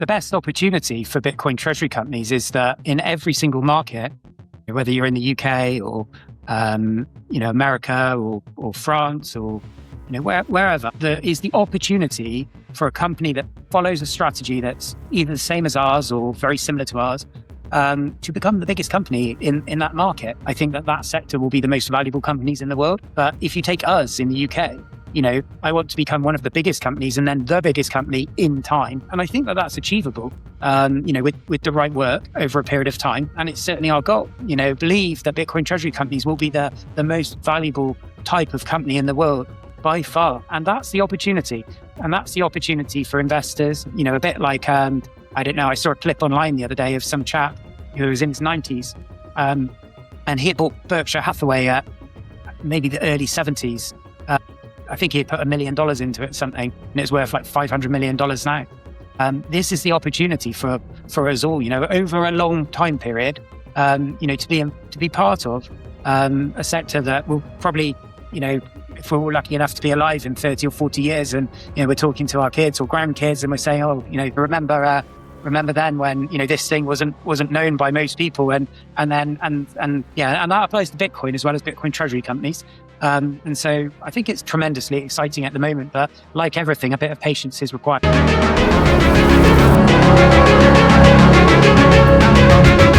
the best opportunity for Bitcoin Treasury companies is that in every single market, whether you're in the UK or America or France or wherever, there is the opportunity for a company that follows a strategy that's either the same as ours or very similar to ours to become the biggest company in that market. I think that sector will be the most valuable companies in the world. But if you take us in the UK, I want to become one of the biggest companies and then the biggest company in time. And I think that's achievable, with the right work over a period of time. And it's certainly our goal, believe that Bitcoin Treasury companies will be the most valuable type of company in the world by far. And that's the opportunity. And that's the opportunity for investors, a bit like, I don't know, I saw a clip online the other day of some chap who was in his 90s. And he had bought Berkshire Hathaway at maybe the early 70s. I think he had put $1 million into it, something, and it's worth like $500 million now. This is the opportunity for us all, over a long time period, to be part of a sector that will probably, if we're all lucky enough to be alive in 30 or 40 years, and we're talking to our kids or grandkids, and we're saying, remember then when this thing wasn't known by most people, and that applies to Bitcoin as well as Bitcoin Treasury companies. And so I think it's tremendously exciting at the moment, but like everything, a bit of patience is required.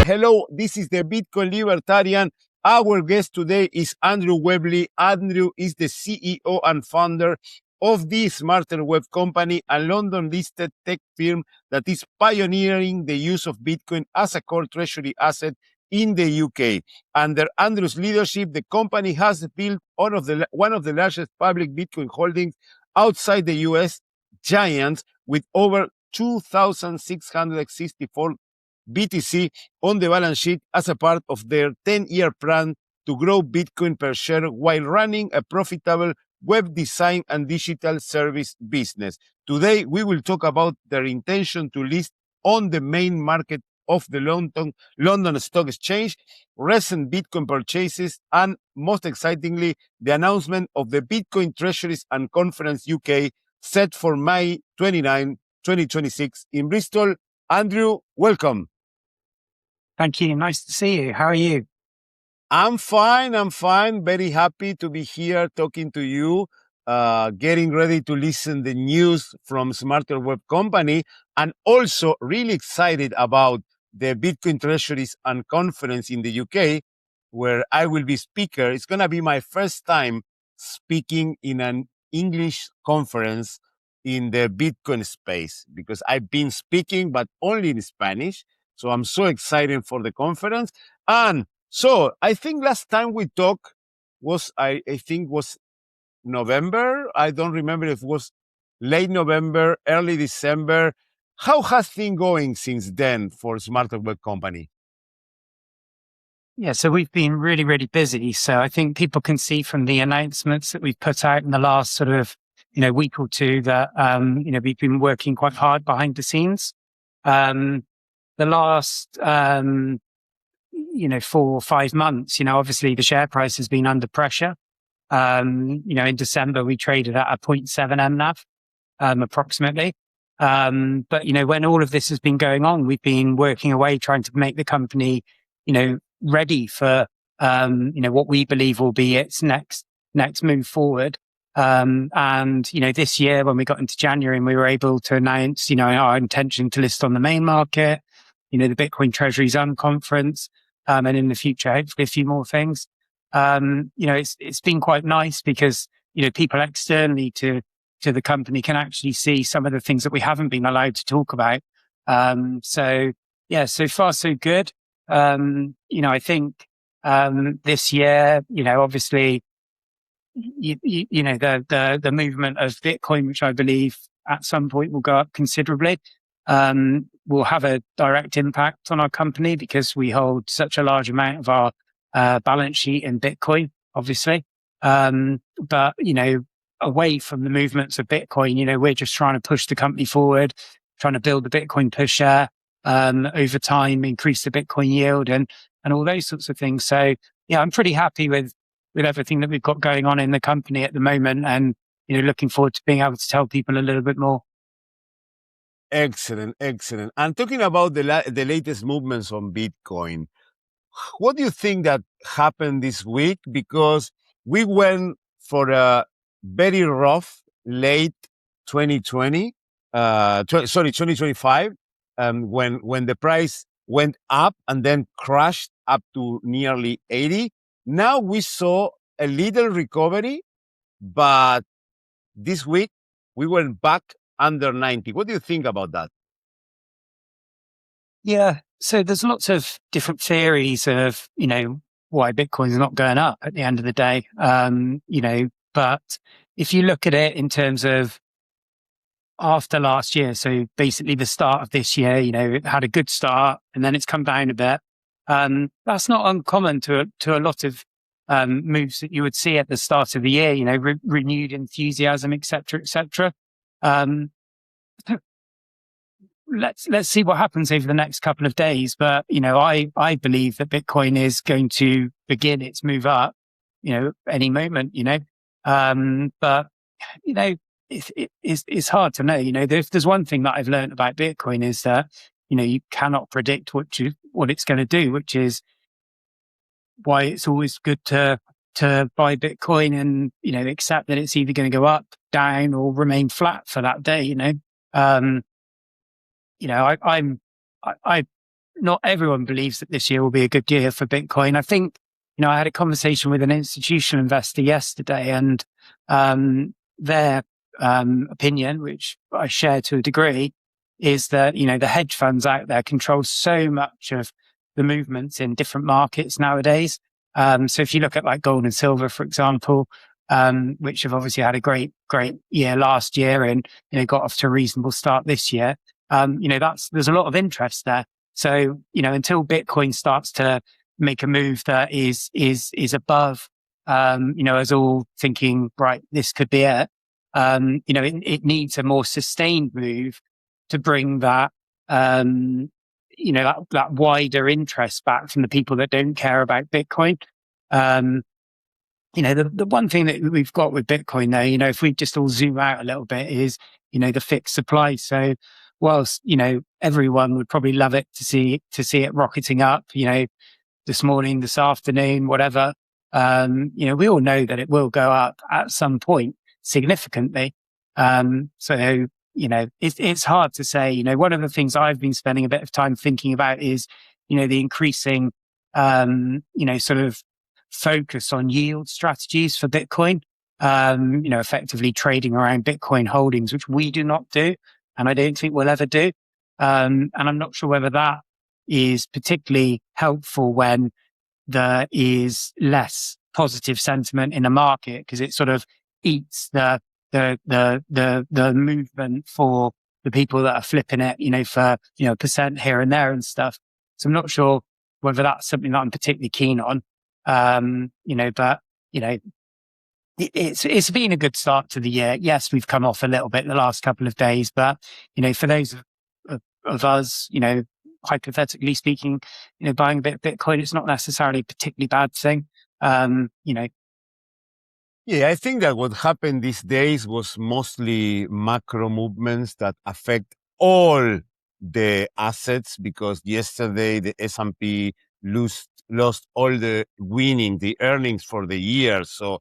Hello, this is the Bitcoin Libertarian. Our guest today is Andrew Webley. Andrew is the CEO and founder of the SmartWeb Company, a London-listed tech firm that is pioneering the use of Bitcoin as a core treasury asset in the UK. Under Andrew's leadership, the company has built one of the largest public Bitcoin holdings outside the US, giants, with over 2,664 BTC on the balance sheet as a part of their 10-year plan to grow Bitcoin per share while running a profitable web design and digital service business. Today, we will talk about their intention to list on the main market of the London Stock Exchange, recent Bitcoin purchases, and most excitingly, the announcement of the Bitcoin Treasuries Conference UK set for May 29, 2026 in Bristol. Andrew, welcome. Thank you. Nice to see you. How are you? I'm fine. Very happy to be here talking to you, getting ready to listen the news from SmartWeb Company, and also really excited about the Bitcoin Treasuries Conference in the UK, where I will be speaker. It's going to be my first time speaking in an English conference in the Bitcoin space, because I've been speaking, but only in Spanish. So I'm so excited for the conference. And so I think last time we talked was, I think was November. I don't remember if it was late November, early December. How has things going since then for SmartWeb Company? Yeah, so we've been really, really busy. So I think people can see from the announcements that we've put out in the last sort of, week or two that, we've been working quite hard behind the scenes. The last, 4 or 5 months, obviously the share price has been under pressure. In December, we traded at a 0.7 MNAV, approximately. But when all of this has been going on, we've been working away, trying to make the company, ready for, what we believe will be its next move forward. This year, when we got into January, and we were able to announce, our intention to list on the main market, the Bitcoin Treasuries Conference, and in the future, hopefully a few more things. It's been quite nice because, people externally to the company can actually see some of the things that we haven't been allowed to talk about. So far so good. I think, this year, obviously, the movement of Bitcoin, which I believe at some point will go up considerably, will have a direct impact on our company because we hold such a large amount of our balance sheet in Bitcoin, obviously. But away from the movements of Bitcoin, we're just trying to push the company forward, trying to build the Bitcoin per share over time, increase the Bitcoin yield and all those sorts of things. So yeah, I'm pretty happy with everything that we've got going on in the company at the moment, and looking forward to being able to tell people a little bit more. Excellent, excellent. And talking about the latest movements on Bitcoin, what do you think that happened this week? Because we went for a very rough late 2020, 2025, when the price went up and then crashed up to nearly 80. Now we saw a little recovery, but this week we went back under 90. What do you think about that? Yeah. So there's lots of different theories of, why Bitcoin's not going up at the end of the day. But if you look at it in terms of after last year, so basically the start of this year, it had a good start and then it's come down a bit. That's not uncommon to a lot of moves that you would see at the start of the year, renewed enthusiasm, et cetera, et cetera. Let's see what happens over the next couple of days. But, I believe that Bitcoin is going to begin its move up, any moment, but, it's hard to know. If there's one thing that I've learned about Bitcoin is that, you cannot predict what it's going to do, which is why it's always good to buy Bitcoin and, accept that it's either going to go up, down, or remain flat for that day, I not everyone believes that this year will be a good year for Bitcoin. I think, I had a conversation with an institutional investor yesterday, and their opinion, which I share to a degree, is that, the hedge funds out there control so much of the movements in different markets nowadays. So if you look at like gold and silver, for example, which have obviously had a great year last year and, got off to a reasonable start this year. There's a lot of interest there. So, until Bitcoin starts to make a move that is above, us all thinking, right, this could be it. It needs a more sustained move to bring that, that wider interest back from the people that don't care about Bitcoin. The one thing that we've got with Bitcoin though, if we just all zoom out a little bit is, the fixed supply. So whilst, everyone would probably love it to see it rocketing up, this morning, this afternoon, whatever, we all know that it will go up at some point significantly. It's hard to say. One of the things I've been spending a bit of time thinking about is, the increasing, sort of focus on yield strategies for Bitcoin, effectively trading around Bitcoin holdings, which we do not do. And I don't think we'll ever do. And I'm not sure whether that is particularly helpful when there is less positive sentiment in the market, because it sort of eats the movement for the people that are flipping it, for, percent here and there and stuff. So I'm not sure whether that's something that I'm particularly keen on. It's been a good start to the year. Yes, we've come off a little bit the last couple of days, but, for those of us, hypothetically speaking, buying a bit of Bitcoin, it's not necessarily a particularly bad thing. Yeah, I think that what happened these days was mostly macro movements that affect all the assets, because yesterday the S&P lost all the earnings for the year. So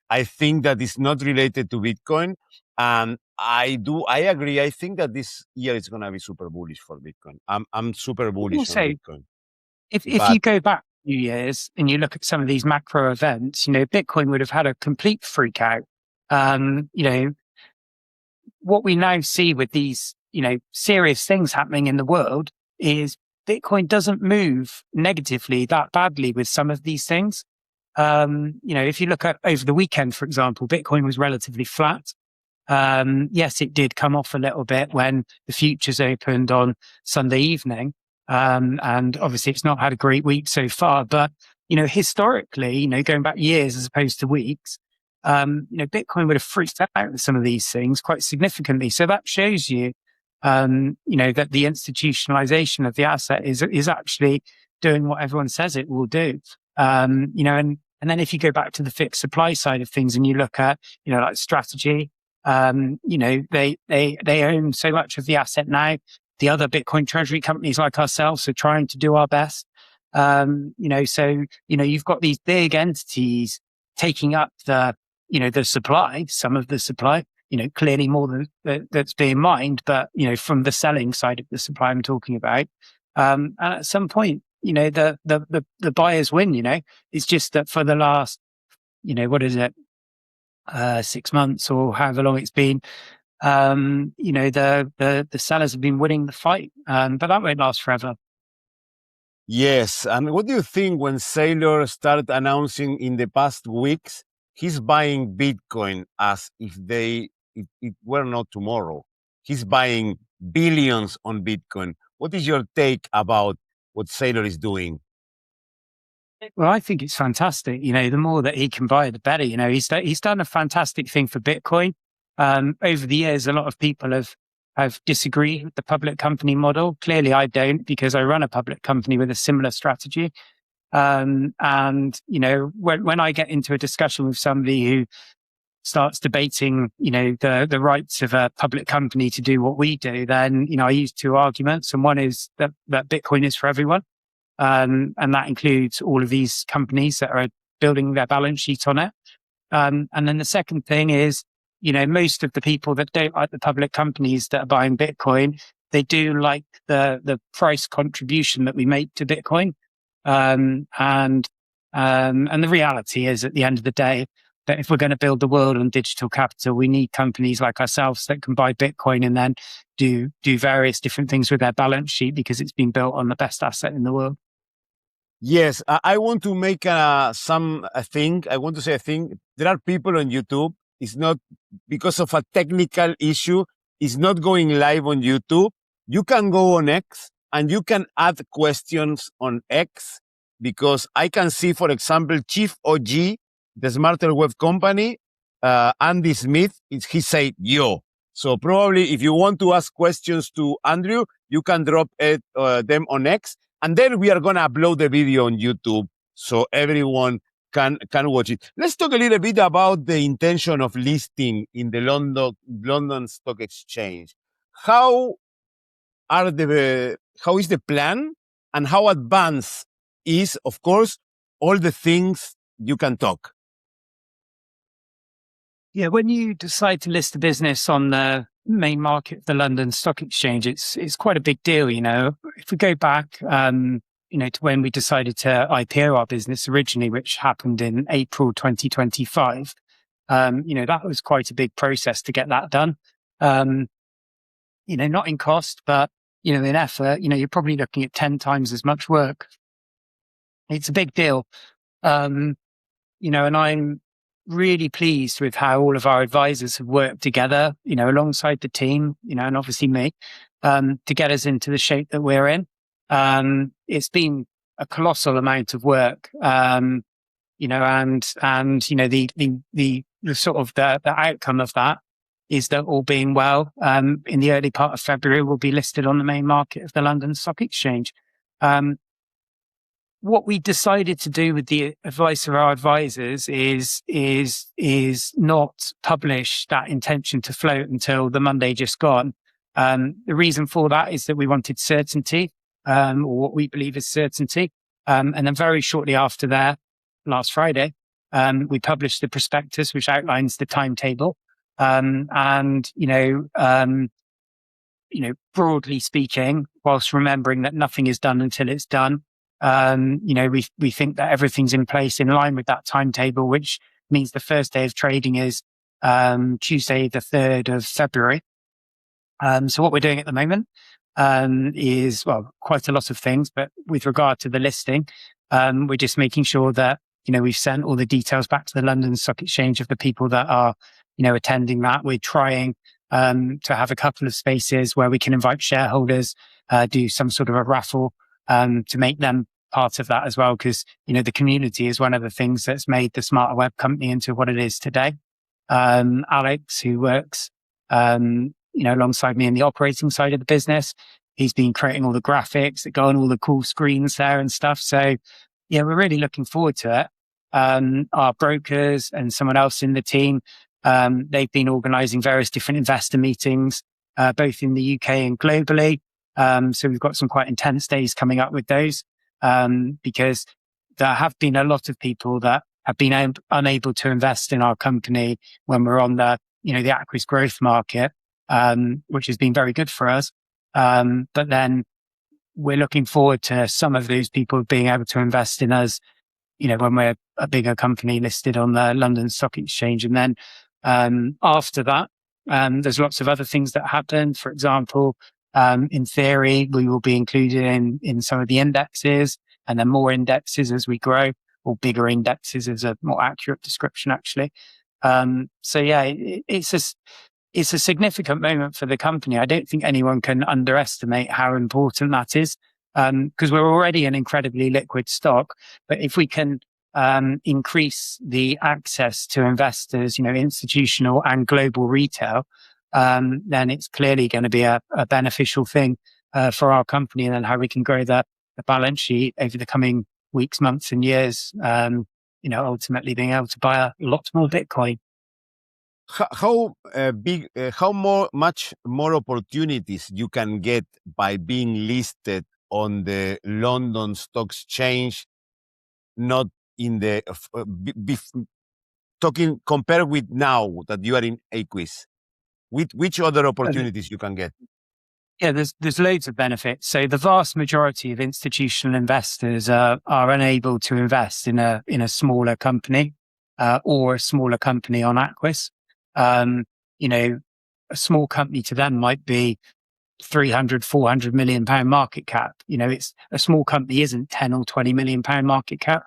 I think that it's not related to Bitcoin. And I agree. I think that this year is going to be super bullish for Bitcoin. I'm super bullish on Bitcoin. If you go back a few years and you look at some of these macro events, Bitcoin would have had a complete freak out. What we now see with these, serious things happening in the world is Bitcoin doesn't move negatively that badly with some of these things. If you look at over the weekend, for example, Bitcoin was relatively flat. Yes, it did come off a little bit when the futures opened on Sunday evening. And obviously it's not had a great week so far, but, historically, going back years as opposed to weeks, Bitcoin would have freaked out with some of these things quite significantly. So that shows you, that the institutionalization of the asset is actually doing what everyone says it will do. And then if you go back to the fixed supply side of things and you look at, like strategy, They own so much of the asset now. The other Bitcoin Treasury companies like ourselves are trying to do our best. You've got these big entities taking up the supply, some of the supply, clearly more than that's being mined, but, from the selling side of the supply I'm talking about. And at some point, the buyers win, it's just that for the last, what is it? 6 months or however long it's been, the sellers have been winning the fight. But that won't last forever. Yes. And what do you think when Saylor started announcing in the past weeks he's buying Bitcoin as if it were not tomorrow? He's buying billions on Bitcoin. What is your take about what Saylor is doing? Well, I think it's fantastic. The more that he can buy, the better. He's done a fantastic thing for Bitcoin. Over the years, a lot of people have disagreed with the public company model. Clearly, I don't, because I run a public company with a similar strategy. When I get into a discussion with somebody who starts debating, the rights of a public company to do what we do, then, I use two arguments. And one is that Bitcoin is for everyone. And that includes all of these companies that are building their balance sheet on it. And then the second thing is, most of the people that don't like the public companies that are buying Bitcoin, they do like the price contribution that we make to Bitcoin. And the reality is, at the end of the day, that if we're going to build the world on digital capital, we need companies like ourselves that can buy Bitcoin and then do various different things with their balance sheet, because it's been built on the best asset in the world. Yes, I want to make a thing. I want to say a thing. There are people on YouTube. It's not because of a technical issue. It's not going live on YouTube. You can go on X and you can add questions on X, because I can see, for example, Chief OG, the SmartWeb Company, Andy Smith, he said yo. So probably if you want to ask questions to Andrew, you can drop them on X. And then we are going to upload the video on YouTube so everyone can watch it. Let's talk a little bit about the intention of listing in the London Stock Exchange. How is the plan, and how advanced is, of course, all the things you can talk? Yeah, when you decide to list a business on the main market of the London Stock Exchange, it's quite a big deal. If we go back, to when we decided to IPO our business originally, which happened in April 2025, that was quite a big process to get that done. Not in cost, but, in effort, you're probably looking at 10 times as much work. It's a big deal. And I'm really pleased with how all of our advisors have worked together, alongside the team, and obviously me, to get us into the shape that we're in. It's been a colossal amount of work, the sort of the outcome of that is that, all being well, in the early part of February, we'll be listed on the main market of the London Stock Exchange. What we decided to do with the advice of our advisors is not publish that intention to float until the Monday just gone. The reason for that is that we wanted certainty, or what we believe is certainty. And then very shortly after that, last Friday, we published the prospectus, which outlines the timetable. Broadly speaking, whilst remembering that nothing is done until it's done, we think that everything's in place in line with that timetable, which means the first day of trading is Tuesday, the 3rd of February. So what we're doing at the moment is, quite a lot of things, but with regard to the listing, we're just making sure that, we've sent all the details back to the London Stock Exchange of the people that are, attending that. We're trying to have a couple of spaces where we can invite shareholders, do some sort of a raffle, to make them part of that as well, because the community is one of the things that's made the SmartWeb Company into what it is today. Alex, who works alongside me in the operating side of the business, he's been creating all the graphics that go on all the cool screens there and stuff. So yeah, we're really looking forward to it. Our brokers and someone else in the team They've been organising various different investor meetings, both in the UK and globally. So we've got some quite intense days coming up with those, because there have been a lot of people that have been unable to invest in our company when we're on the Aquis growth market, which has been very good for us. But then we're looking forward to some of those people being able to invest in us, when we're a bigger company listed on the London Stock Exchange. And then after that, there's lots of other things that happen. For example, in theory, we will be included in some of the indexes, and then more indexes as we grow, or bigger indexes is a more accurate description, actually. So yeah, it's a significant moment for the company. I don't think anyone can underestimate how important that is, because we're already an incredibly liquid stock. But if we can increase the access to investors, institutional and global retail, then it's clearly going to be a beneficial thing for our company, and then how we can grow the balance sheet over the coming weeks, months, and years. Ultimately being able to buy a lot more Bitcoin. Much more opportunities you can get by being listed on the London Stock Exchange, not in the compared with now that you are in Aquis? Which other opportunities you can get? Yeah, there's loads of benefits. So the vast majority of institutional investors are unable to invest in a smaller company, or a smaller company on Aquis. A small company to them might be 300, 400 million pound market cap. It's a small company isn't 10 or 20 million pound market cap.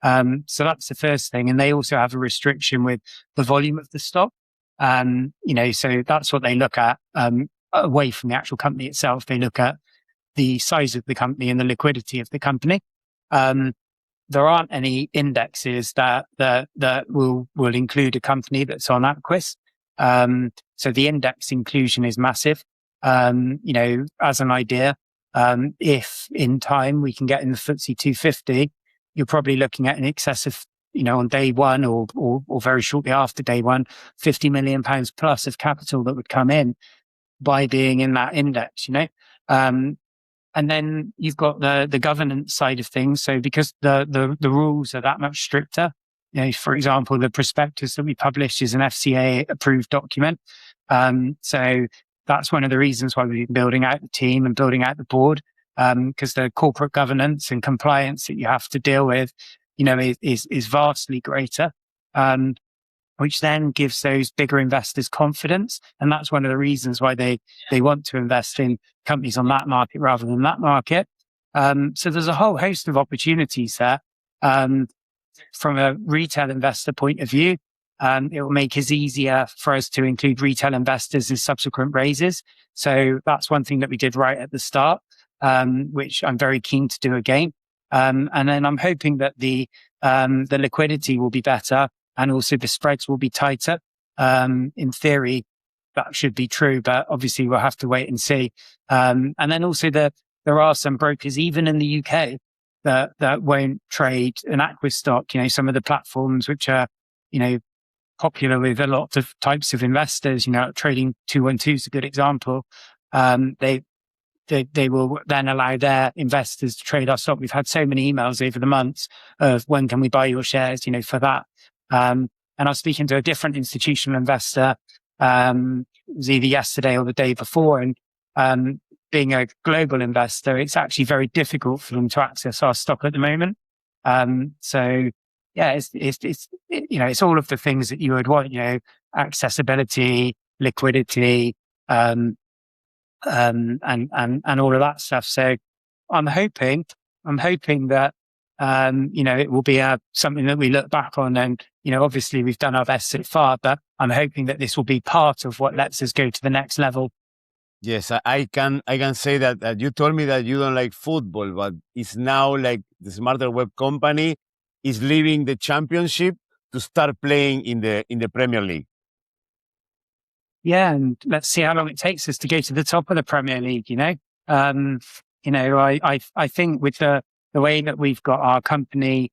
So that's the first thing. And they also have a restriction with the volume of the stock. So that's what they look at, away from the actual company itself. They look at the size of the company and the liquidity of the company. There aren't any indexes that will include a company that's on Aquis. So the index inclusion is massive. As an idea, if in time we can get in the FTSE 250, you're probably looking at an excess of, on day one or very shortly after day one, 50 million pounds plus of capital that would come in by being in that index, and then you've got the governance side of things. So because the rules are that much stricter, for example, the prospectus that we publish is an FCA approved document. So that's one of the reasons why we've been building out the team and building out the board, because the corporate governance and compliance that you have to deal with, is vastly greater, which then gives those bigger investors confidence. And that's one of the reasons why they want to invest in companies on that market rather than that market. So there's a whole host of opportunities there. From a retail investor point of view, it will make it easier for us to include retail investors in subsequent raises. So that's one thing that we did right at the start, which I'm very keen to do again. And then I'm hoping that the liquidity will be better, and also the spreads will be tighter. In theory, that should be true, but obviously we'll have to wait and see. And then also there are some brokers, even in the UK, that won't trade an Aquis stock. Some of the platforms which are, popular with a lot of types of investors, trading 212 is a good example. They will then allow their investors to trade our stock. We've had so many emails over the months of when can we buy your shares, for that. And I was speaking to a different institutional investor, it was either yesterday or the day before. And being a global investor, it's actually very difficult for them to access our stock at the moment. So yeah, it's all of the things that you would want, accessibility, liquidity, and all of that stuff. So I'm hoping that, it will be something that we look back on, and, obviously we've done our best so far, but I'm hoping that this will be part of what lets us go to the next level. Yes, I can say that you told me that you don't like football, but it's now like the SmartWeb Company is leaving the championship to start playing in the Premier League. Yeah, and let's see how long it takes us to go to the top of the Premier League. I think with the way that we've got our company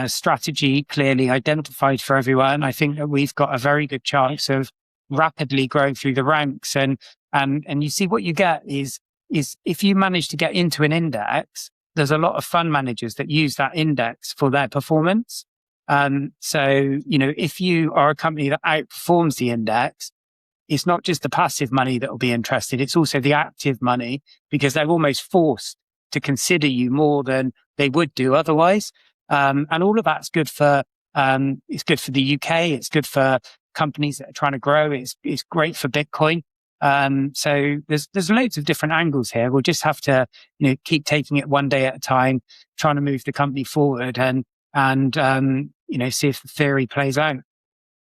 strategy clearly identified for everyone, I think that we've got a very good chance of rapidly growing through the ranks. And you see what you get is if you manage to get into an index, there's a lot of fund managers that use that index for their performance. So, if you are a company that outperforms the index, it's not just the passive money that will be interested, it's also the active money, because they're almost forced to consider you more than they would do otherwise. And all of that's good for, it's good for the UK. It's good for companies that are trying to grow. It's great for Bitcoin. So there's loads of different angles here. We'll just have to, keep taking it one day at a time, trying to move the company forward and see if the theory plays out.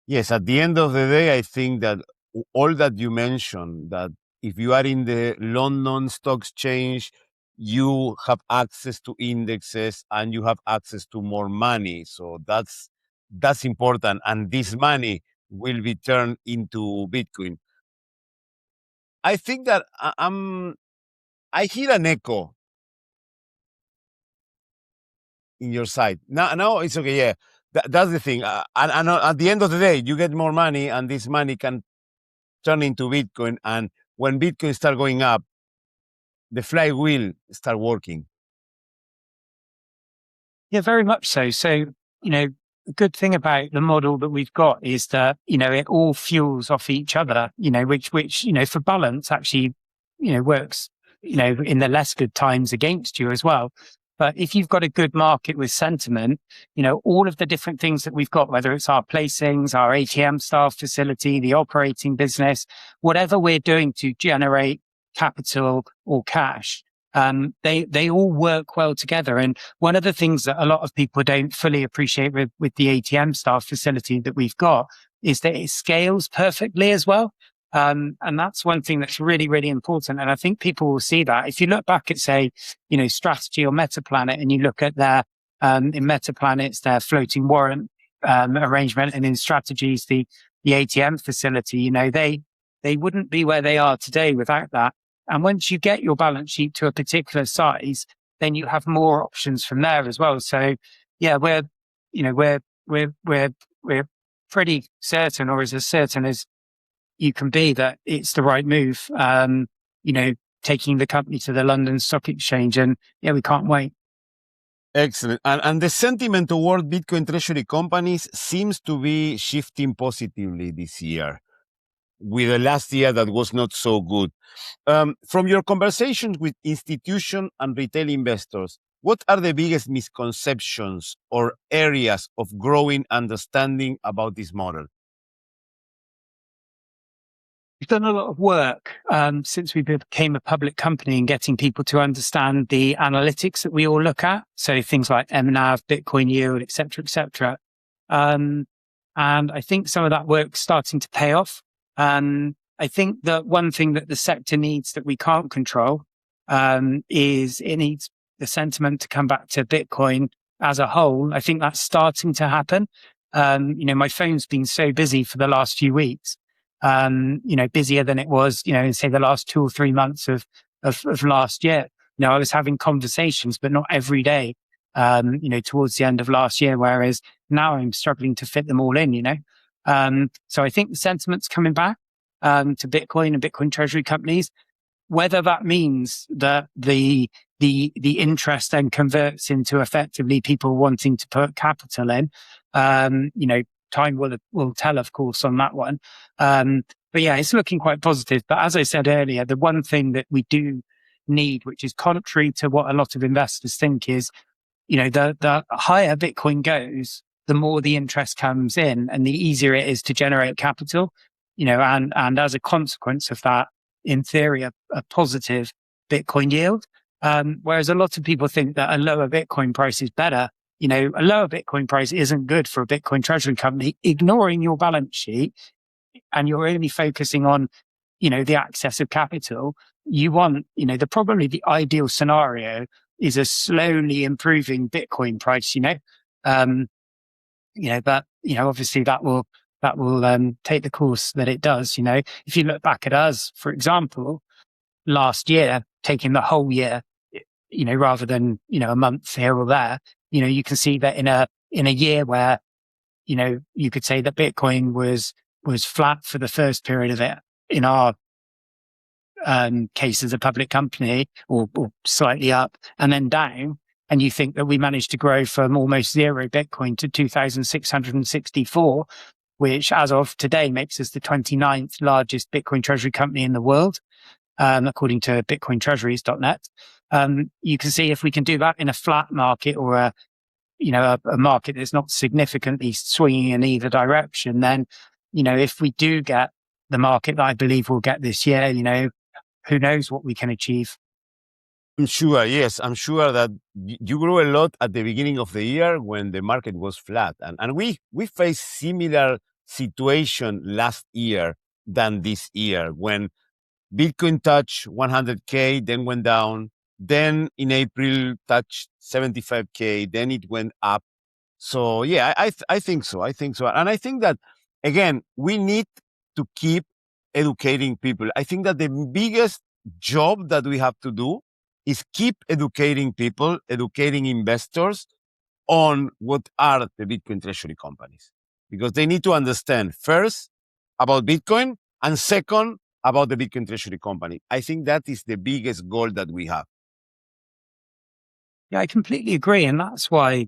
Yes, at the end of the day, I think that all that you mentioned, that if you are in the London Stock Exchange, you have access to indexes and you have access to more money. So that's important. And this money will be turned into Bitcoin. I think that I hear an echo in your side. Now it's okay. Yeah, that's the thing. And at the end of the day, you get more money, and this money can turn into Bitcoin. And when Bitcoin start going up, the flywheel start working. Yeah, very much so. So, the good thing about the model that we've got is that, it all fuels off each other, which, for balance actually, works, in the less good times against you as well. But if you've got a good market with sentiment, all of the different things that we've got, whether it's our placings, our ATM staff facility, the operating business, whatever we're doing to generate capital or cash, they all work well together. And one of the things that a lot of people don't fully appreciate with the ATM staff facility that we've got is that it scales perfectly as well. And that's one thing that's really, really important. And I think people will see that. If you look back at, say, Strategy or Metaplanet, and you look at their, in Metaplanet's, their floating warrant arrangement, and in Strategies, the ATM facility, they wouldn't be where they are today without that. And once you get your balance sheet to a particular size, then you have more options from there as well. So yeah, we're pretty certain, or as certain as you can be, that it's the right move, taking the company to the London Stock Exchange. And yeah, we can't wait. Excellent. And the sentiment toward Bitcoin Treasury companies seems to be shifting positively this year, with the last year that was not so good. From your conversations with institution and retail investors, what are the biggest misconceptions or areas of growing understanding about this model? We've done a lot of work since we became a public company in getting people to understand the analytics that we all look at. So things like MNAV, Bitcoin yield, et cetera. And I think some of that work's starting to pay off. I think that one thing that the sector needs that we can't control is it needs the sentiment to come back to Bitcoin as a whole. I think that's starting to happen. My phone's been so busy for the last few weeks. Busier than it was, say the last 2 or 3 months of last year. I was having conversations, but not every day, towards the end of last year, whereas now I'm struggling to fit them all in, So I think the sentiment's coming back to Bitcoin and Bitcoin Treasury companies. Whether that means that the interest then converts into effectively people wanting to put capital in, time will tell, of course, on that one. But yeah, it's looking quite positive. But as I said earlier, the one thing that we do need, which is contrary to what a lot of investors think, is, the higher Bitcoin goes, the more the interest comes in and the easier it is to generate capital, and as a consequence of that, in theory, a positive Bitcoin yield. Whereas a lot of people think that a lower Bitcoin price is better. A lower Bitcoin price isn't good for a Bitcoin treasury company. Ignoring your balance sheet, and you're only focusing on, the access of capital, you want, probably the ideal scenario is a slowly improving Bitcoin price, but, obviously that will take the course that it does. If you look back at us, for example, last year, taking the whole year, rather than, a month here or there, you can see that in a year where, you could say that Bitcoin was flat for the first period of it in our case as a public company, or slightly up and then down. And you think that we managed to grow from almost zero Bitcoin to 2,664, which as of today makes us the 29th largest Bitcoin treasury company in the world, according to bitcointreasuries.net. You can see if we can do that in a flat market, or a market that's not significantly swinging in either direction, then, if we do get the market that I believe we'll get this year, who knows what we can achieve. I'm sure, yes. I'm sure that you grew a lot at the beginning of the year when the market was flat. And we faced similar situation last year than this year, when Bitcoin touched 100K, then went down. Then in April touched 75K, then it went up. So yeah, I think so. I think so. And I think that, again, we need to keep educating people. I think that the biggest job that we have to do is keep educating people, educating investors on what are the Bitcoin treasury companies, because they need to understand, first, about Bitcoin, and second, about the Bitcoin treasury company. I think that is the biggest goal that we have. Yeah, I completely agree. And that's why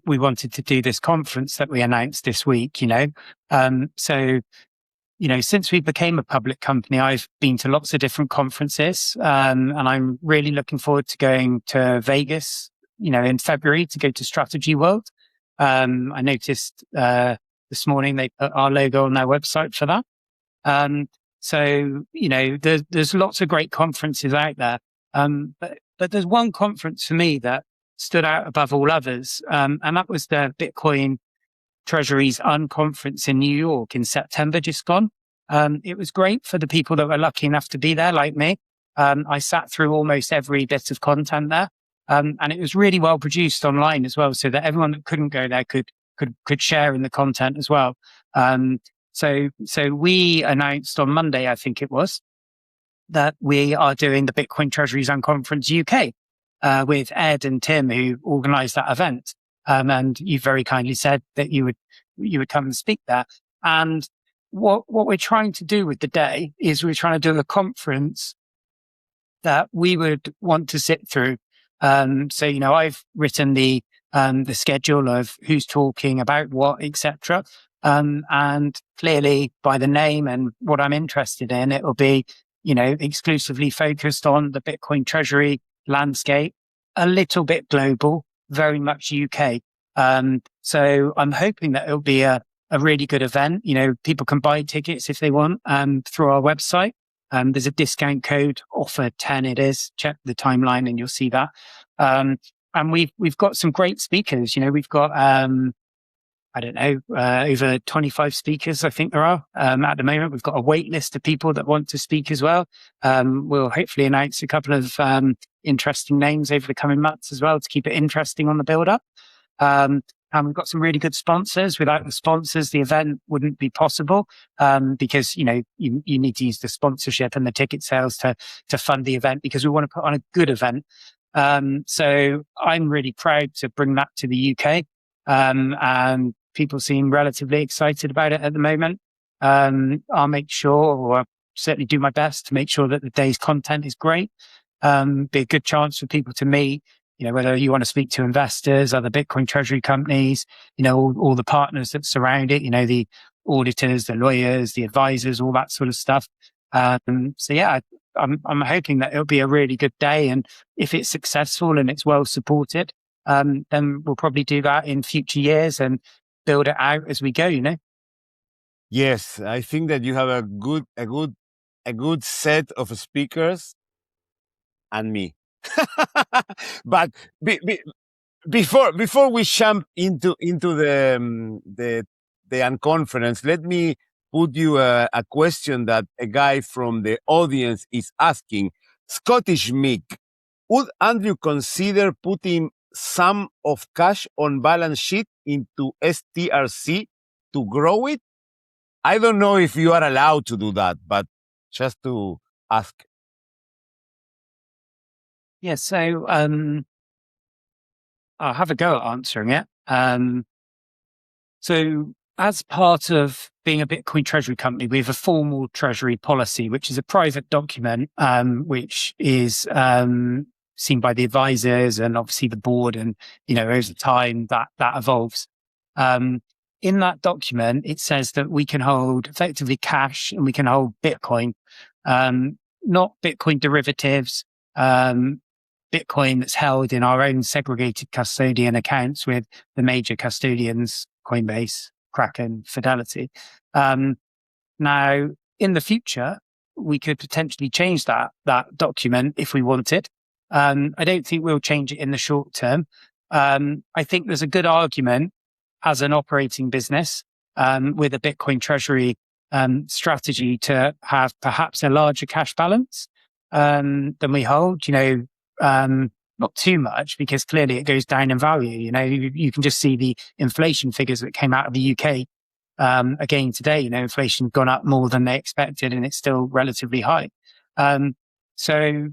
we wanted to do this conference that we announced this week, So, since we became a public company, I've been to lots of different conferences, and I'm really looking forward to going to Vegas, in February, to go to Strategy World. I noticed this morning they put our logo on their website for that. So, there's lots of great conferences out there. But there's one conference for me that stood out above all others, and that was the Bitcoin Treasuries Conference in New York in September, just gone. It was great for the people that were lucky enough to be there, like me. I sat through almost every bit of content there, and it was really well produced online as well, so that everyone that couldn't go there could share in the content as well. So we announced on Monday, I think it was, that we are doing the Bitcoin Treasuries Conference UK with Ed and Tim, who organised that event. And you very kindly said that you would come and speak there. And what we're trying to do with the day is we're trying to do a conference that we would want to sit through. So I've written the schedule of who's talking about what, etc. And clearly, by the name and what I'm interested in, it will be exclusively focused on the Bitcoin treasury landscape, a little bit global, very much UK. So I'm hoping that it'll be a really good event. People can buy tickets if they want through our website. There's a discount code, offer 10 it is. Check the timeline and you'll see that. And we've got some great speakers. We've got I don't know, over 25 speakers, I think there are. At the moment, we've got a wait list of people that want to speak as well. We'll hopefully announce a couple of interesting names over the coming months as well to keep it interesting on the build-up. And we've got some really good sponsors. Without the sponsors, the event wouldn't be possible, because, you need to use the sponsorship and the ticket sales to fund the event, because we want to put on a good event. So I'm really proud to bring that to the UK. And people seem relatively excited about it at the moment. I'll make sure, or I'll certainly do my best to make sure that the day's content is great. Be a good chance for people to meet, whether you want to speak to investors, other Bitcoin treasury companies, all the partners that surround it, the auditors, the lawyers, the advisors, all that sort of stuff. So yeah, I'm hoping that it'll be a really good day. And if it's successful and it's well supported, then we'll probably do that in future years and build it out as we go, Yes, I think that you have a good set of speakers and me. But before we jump into the unconference, let me put you a question that a guy from the audience is asking. Scottish Mick, would Andrew consider putting some of cash on balance sheet into STRC to grow it? I don't know if you are allowed to do that, but just to ask. Yeah, so I'll have a go at answering it. So as part of being a Bitcoin Treasury company, we have a formal Treasury policy, which is a private document, which is seen by the advisors and obviously the board. And, over time that evolves. In that document, it says that we can hold effectively cash and we can hold Bitcoin, not Bitcoin derivatives, Bitcoin that's held in our own segregated custodian accounts with the major custodians, Coinbase, Kraken, Fidelity. Now, in the future, we could potentially change that document if we wanted. I don't think we'll change it in the short term. I think there's a good argument as an operating business with a Bitcoin treasury strategy to have perhaps a larger cash balance than we hold, not too much, because clearly it goes down in value. You can just see the inflation figures that came out of the UK again today. Inflation gone up more than they expected, and it's still relatively high. So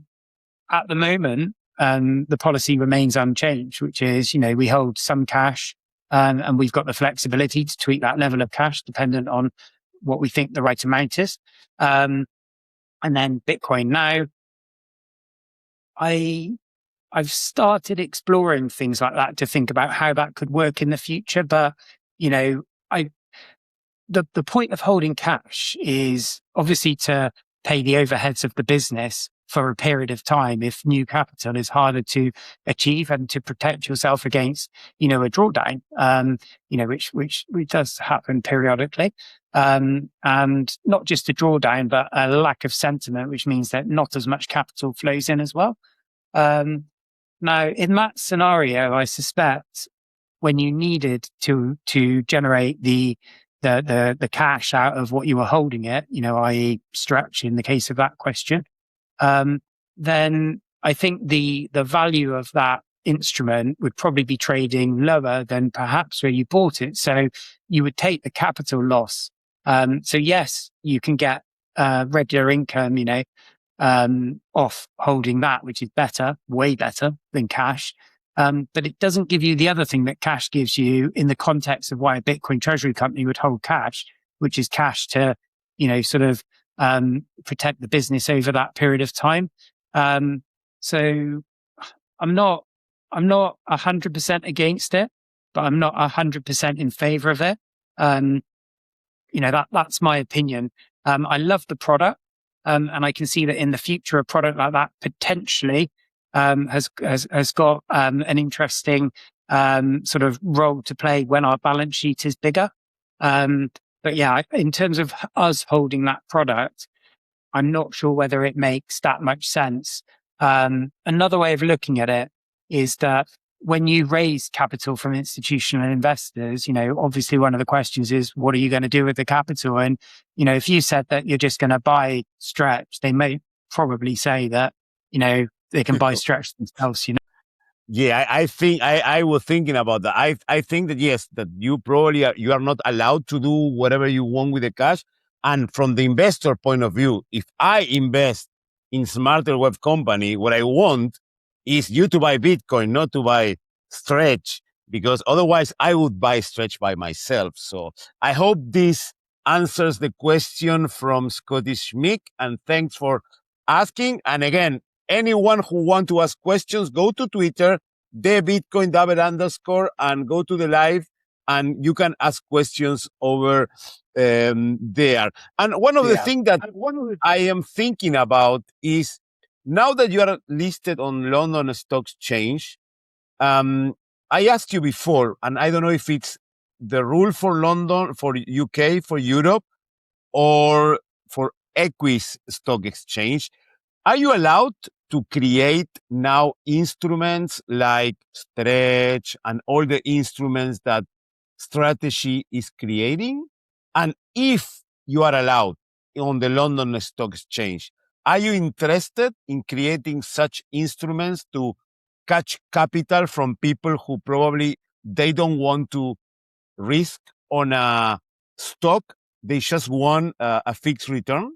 at the moment, the policy remains unchanged, which is, we hold some cash, and we've got the flexibility to tweak that level of cash dependent on what we think the right amount is. And then Bitcoin. Now, I've started exploring things like that to think about how that could work in the future. But, the point of holding cash is obviously to pay the overheads of the business for a period of time if new capital is harder to achieve, and to protect yourself against, a drawdown, which does happen periodically. And not just a drawdown, but a lack of sentiment, which means that not as much capital flows in as well. Now, in that scenario, I suspect when you needed to generate the cash out of what you were holding it, i.e. stretch in the case of that question, then I think the value of that instrument would probably be trading lower than perhaps where you bought it. So you would take the capital loss. So yes, you can get regular income, off holding that, which is better, way better than cash. But it doesn't give you the other thing that cash gives you in the context of why a Bitcoin treasury company would hold cash, which is cash to, protect the business over that period of time. So I'm not 100% against it, but I'm not 100% in favor of it. That's my opinion. I love the product. And I can see that in the future, a product like that potentially has got an interesting sort of role to play when our balance sheet is bigger. But yeah, in terms of us holding that product, I'm not sure whether it makes that much sense. Another way of looking at it is that when you raise capital from institutional investors, obviously one of the questions is, what are you going to do with the capital? And, if you said that you're just going to buy Stretch, they may probably say that, they can buy Stretch themselves, Yeah, I think I was thinking about that. I think that yes, that you probably you are not allowed to do whatever you want with the cash. And from the investor point of view, if I invest in SmartWeb Company, what I want is you to buy Bitcoin, not to buy Stretch, because otherwise I would buy Stretch by myself. So I hope this answers the question from Scottish Mick, and thanks for asking. And again, anyone who want to ask questions, go to Twitter, the Bitcoin _, and go to the live, and you can ask questions over there. And one of the things that I am thinking about is, now that you are listed on London Stock Exchange, I asked you before, and I don't know if it's the rule for London, for UK, for Europe, or for Equis Stock Exchange. Are you allowed to create now instruments like Stretch and all the instruments that Strategy is creating? And if you are allowed on the London Stock Exchange, are you interested in creating such instruments to catch capital from people who probably they don't want to risk on a stock, they just want a fixed return?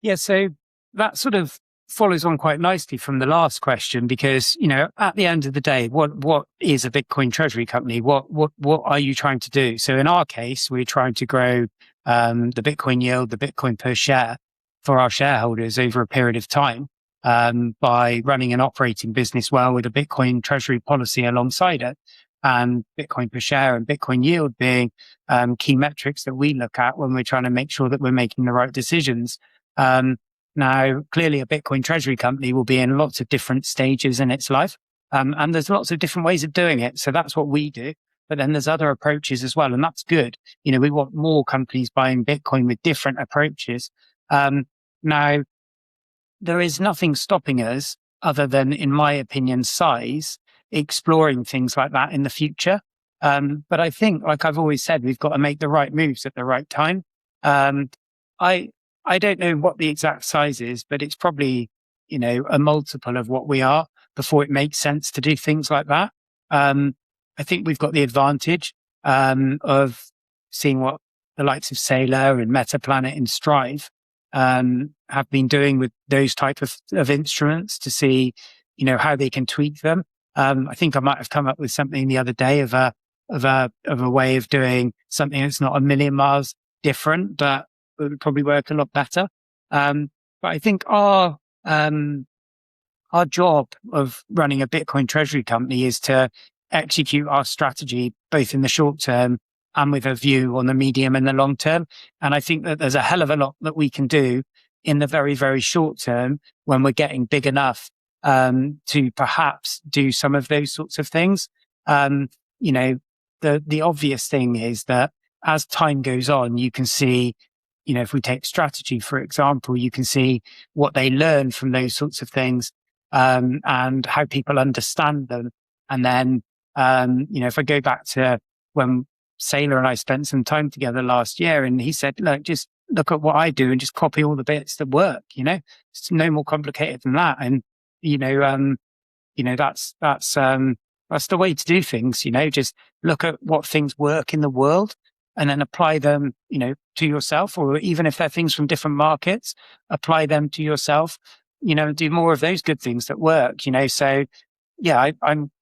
Yeah, so that sort of follows on quite nicely from the last question, because, at the end of the day, what is a Bitcoin Treasury company? What are you trying to do? So in our case, we're trying to grow the Bitcoin yield, the Bitcoin per share for our shareholders over a period of time by running an operating business well with a Bitcoin Treasury policy alongside it, and Bitcoin per share and Bitcoin yield being key metrics that we look at when we're trying to make sure that we're making the right decisions. Now, clearly, a Bitcoin Treasury company will be in lots of different stages in its life, and there's lots of different ways of doing it. So that's what we do. But then there's other approaches as well, and that's good. We want more companies buying Bitcoin with different approaches. Now, there is nothing stopping us, other than, in my opinion, size, exploring things like that in the future. But I think, like I've always said, we've got to make the right moves at the right time. I don't know what the exact size is, but it's probably, a multiple of what we are before it makes sense to do things like that. I think we've got the advantage of seeing what the likes of Sailor and Metaplanet and Strive have been doing with those type of instruments to see, how they can tweak them. I think I might have come up with something the other day of a way of doing something that's not a million miles different, but it would probably work a lot better. But I think our job of running a Bitcoin Treasury company is to execute our strategy both in the short term and with a view on the medium and the long term. And I think that there's a hell of a lot that we can do in the very, very short term when we're getting big enough to perhaps do some of those sorts of things. The obvious thing is that as time goes on, you can see, if we take strategy, for example, you can see what they learn from those sorts of things and how people understand them. And then, if I go back to when Sailor and I spent some time together last year, and he said, look, just look at what I do and just copy all the bits that work, it's no more complicated than that. And, that's the way to do things, just look at what things work in the world and then apply them, to yourself, or even if they're things from different markets, apply them to yourself, and do more of those good things that work, So yeah,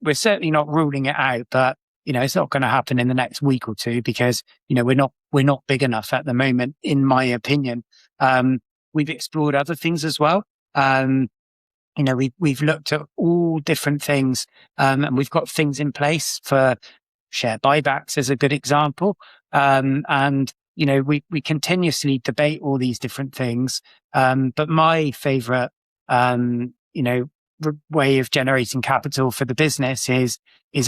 we're certainly not ruling it out, but, it's not going to happen in the next week or two because, we're not big enough at the moment, in my opinion. We've explored other things as well. We've looked at all different things, and we've got things in place for share buybacks as a good example. We continuously debate all these different things. But my favorite, way of generating capital for the business is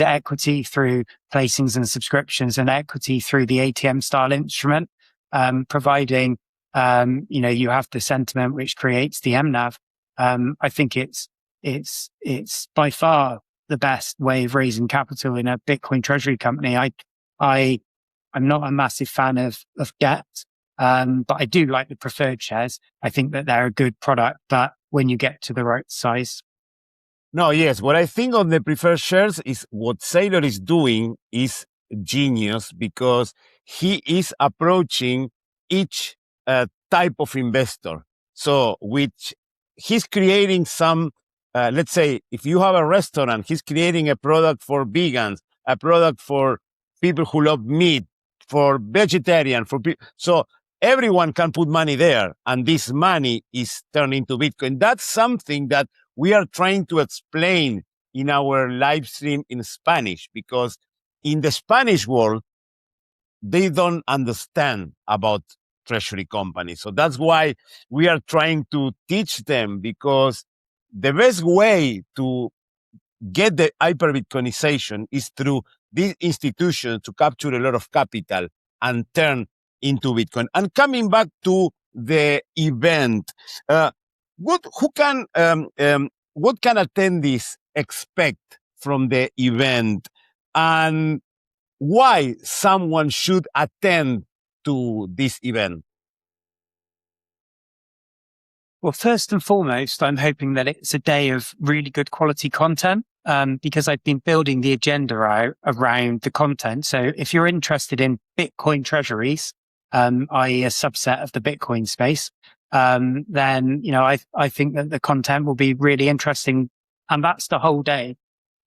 equity through placings and subscriptions, and equity through the ATM style instrument, providing, you have the sentiment which creates the MNAV. I think it's by far the best way of raising capital in a Bitcoin Treasury company. I'm not a massive fan of debt, but I do like the preferred shares. I think that they're a good product, but when you get to the right size. No, yes. What I think of the preferred shares is what Sailor is doing is genius, because he is approaching each type of investor. So, which he's creating some, let's say, if you have a restaurant, he's creating a product for vegans, a product for people who love meat, for vegetarian, so everyone can put money there, and this money is turned into Bitcoin. That's something that we are trying to explain in our live stream in Spanish, because in the Spanish world, they don't understand about treasury companies. So that's why we are trying to teach them, because the best way to get the hyper Bitcoinization is through these institutions to capture a lot of capital and turn into Bitcoin. And coming back to the event, what can attendees expect from the event, and why someone should attend to this event? Well, first and foremost, I'm hoping that it's a day of really good quality content, because I've been building the agenda out around the content. So if you're interested in Bitcoin treasuries, i.e. a subset of the Bitcoin space, then, I think that the content will be really interesting. And that's the whole day,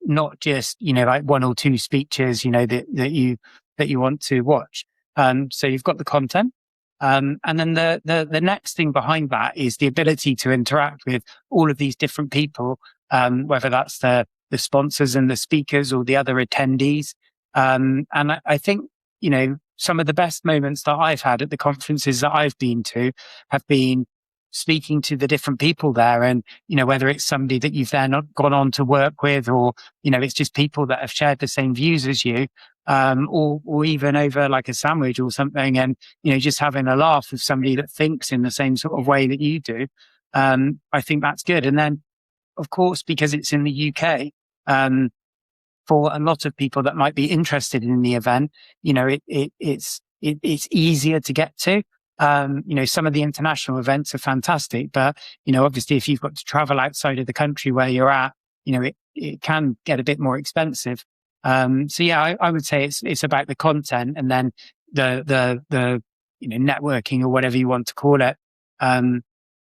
not just, like one or two speeches, that you want to watch. So you've got the content. And then the next thing behind that is the ability to interact with all of these different people, whether that's the sponsors and the speakers or the other attendees. And I think, some of the best moments that I've had at the conferences that I've been to have been speaking to the different people there. And, whether it's somebody that you've then gone on to work with, or, it's just people that have shared the same views as you, or even over like a sandwich or something, and, just having a laugh with somebody that thinks in the same sort of way that you do. I think that's good. And then, of course, because it's in the UK, for a lot of people that might be interested in the event, it's easier to get to. Some of the international events are fantastic, but, obviously if you've got to travel outside of the country where you're at, it can get a bit more expensive. So yeah, I would say it's about the content, and then the networking, or whatever you want to call it,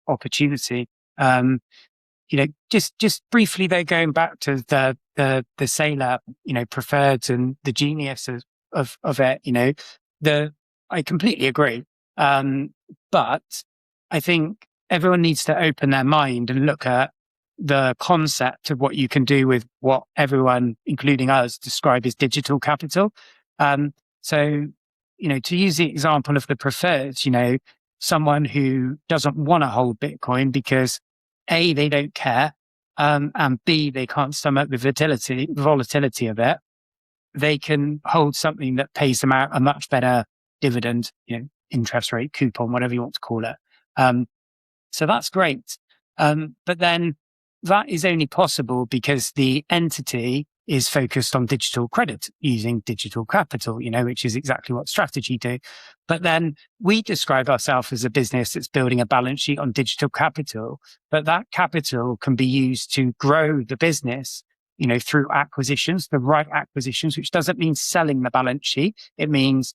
opportunity. Just briefly though, going back to the Sailor, preferred, and the genius of it, I completely agree. But I think everyone needs to open their mind and look at the concept of what you can do with what everyone, including us, describe as digital capital. So, to use the example of the preferred, someone who doesn't want to hold Bitcoin because A, they don't care, and B, they can't stomach the volatility of it, they can hold something that pays them out a much better dividend, interest rate, coupon, whatever you want to call it. So that's great. But then that is only possible because the entity is focused on digital credit using digital capital, which is exactly what Strategy do. But then we describe ourselves as a business that's building a balance sheet on digital capital, but that capital can be used to grow the business, through acquisitions, the right acquisitions, which doesn't mean selling the balance sheet. It means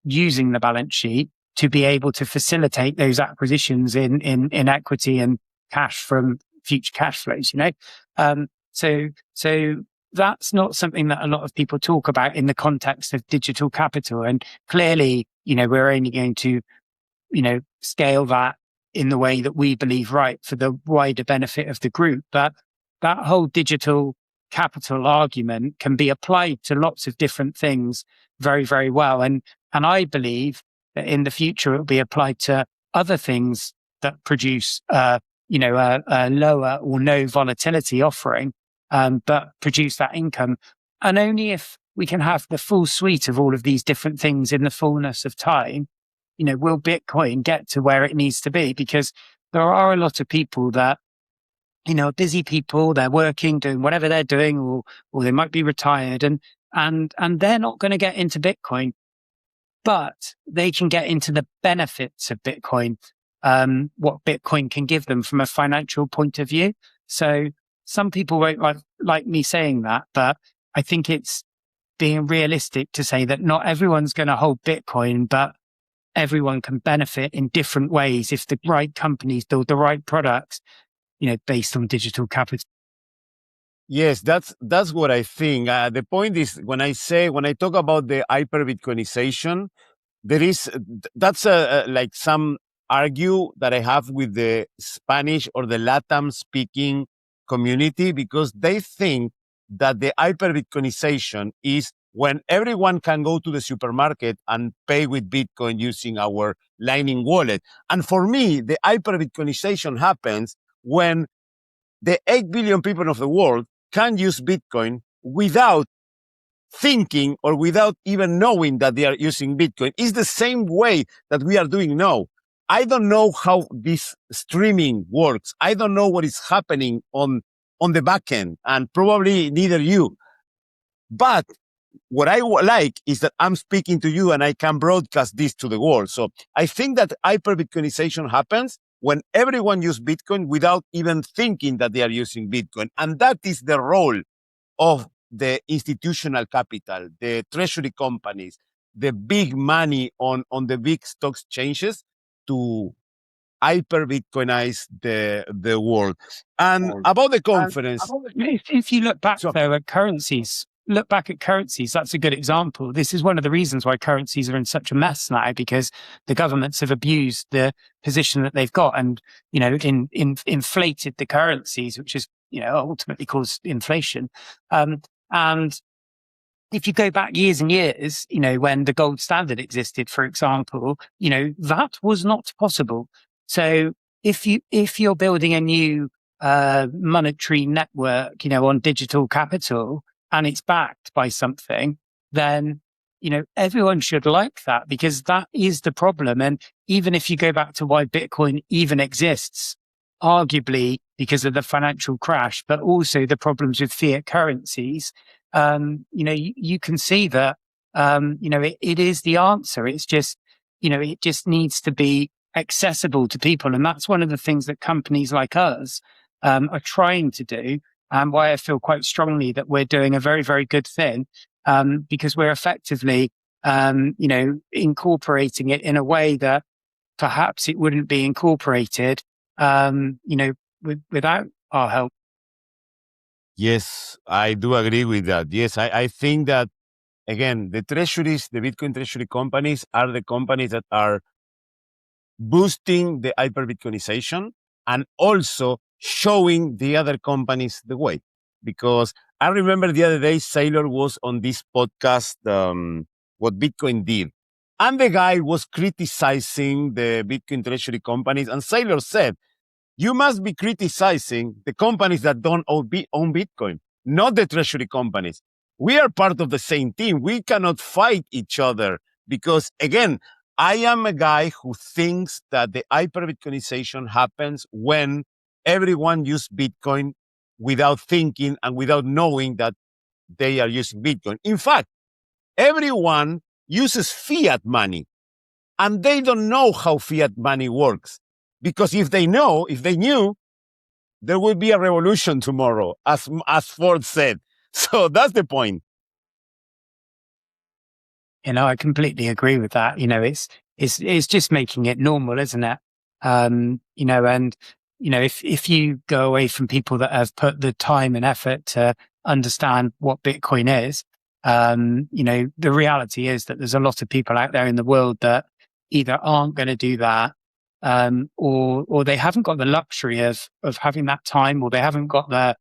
using the balance sheet to be able to facilitate those acquisitions in equity and cash from future cash flows, So that's not something that a lot of people talk about in the context of digital capital. And clearly, we're only going to, scale that in the way that we believe right for the wider benefit of the group. But that whole digital capital argument can be applied to lots of different things very, very well. And I believe that in the future, it will be applied to other things that produce, a lower or no volatility offering, but produce that income. And only if we can have the full suite of all of these different things in the fullness of time, will Bitcoin get to where it needs to be? Because there are a lot of people that, busy people, they're working, doing whatever they're doing, or they might be retired, and they're not going to get into Bitcoin, but they can get into the benefits of Bitcoin, what Bitcoin can give them from a financial point of view. So some people won't like me saying that, but I think it's being realistic to say that not everyone's going to hold Bitcoin, but everyone can benefit in different ways if the right companies build the right products, based on digital capital. Yes, that's what I think. The point is, when I talk about the hyper Bitcoinization, that's like some argue that I have with the Spanish or the Latam speaking community, because they think that the hyper Bitcoinization is when everyone can go to the supermarket and pay with Bitcoin using our Lightning wallet. And for me, the hyper Bitcoinization happens when the 8 billion people of the world can use Bitcoin without thinking or without even knowing that they are using Bitcoin. It's the same way that we are doing now. I don't know how this streaming works. I don't know what is happening on the back end, and probably neither you. But what I like is that I'm speaking to you and I can broadcast this to the world. So I think that hyper Bitcoinization happens when everyone uses Bitcoin without even thinking that they are using Bitcoin. And that is the role of the institutional capital, the treasury companies, the big money on the big stock exchanges, to hyper Bitcoinize the world. And about the conference, if you look back so, though at currencies, that's a good example. This is one of the reasons why currencies are in such a mess now, because the governments have abused the position that they've got and, inflated the currencies, which is, ultimately caused inflation. And if you go back years and years, when the gold standard existed, for example, that was not possible. So if you're building a new monetary network, on digital capital, and it's backed by something, then everyone should like that, because that is the problem. And even if you go back to why Bitcoin even exists, arguably because of the financial crash, but also the problems with fiat currencies, you can see that it is the answer. It's just it just needs to be accessible to people, and that's one of the things that companies like us are trying to do, and why I feel quite strongly that we're doing a very, very good thing, because we're effectively incorporating it in a way that perhaps it wouldn't be incorporated without our help. Yes, I do agree with that. Yes, I think that, again, the treasuries, the Bitcoin treasury companies are the companies that are boosting the hyper Bitcoinization and also showing the other companies the way. Because I remember the other day, Saylor was on this podcast, What Bitcoin Did. And the guy was criticizing the Bitcoin treasury companies. And Saylor said, you must be criticizing the companies that don't own Bitcoin, not the treasury companies. We are part of the same team. We cannot fight each other because, again, I am a guy who thinks that the hyper Bitcoinization happens when everyone uses Bitcoin without thinking and without knowing that they are using Bitcoin. In fact, everyone uses fiat money and they don't know how fiat money works. Because if they knew, there will be a revolution tomorrow, as Ford said. So that's the point. I completely agree with that. It's just making it normal, isn't it? And if you go away from people that have put the time and effort to understand what Bitcoin is, the reality is that there's a lot of people out there in the world that either aren't going to do that, or they haven't got the luxury of having that time, or they haven't got the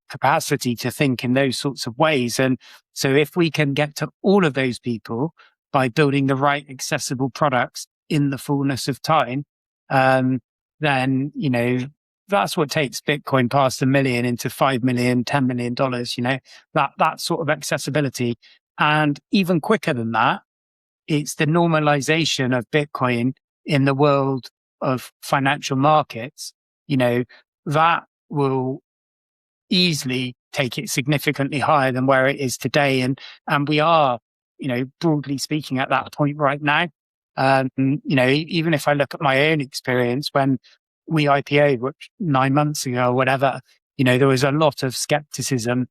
capacity to think in those sorts of ways. And so if we can get to all of those people by building the right accessible products in the fullness of time, then that's what takes Bitcoin past $1 million into $5 million, $10 million, that sort of accessibility. And even quicker than that, it's the normalization of Bitcoin in the world of financial markets, that will easely take it significantly higher than where it is today. And we are, broadly speaking, at that point right now. Even if I look at my own experience when we IPO'd, which 9 months ago or whatever, there was a lot of skepticism,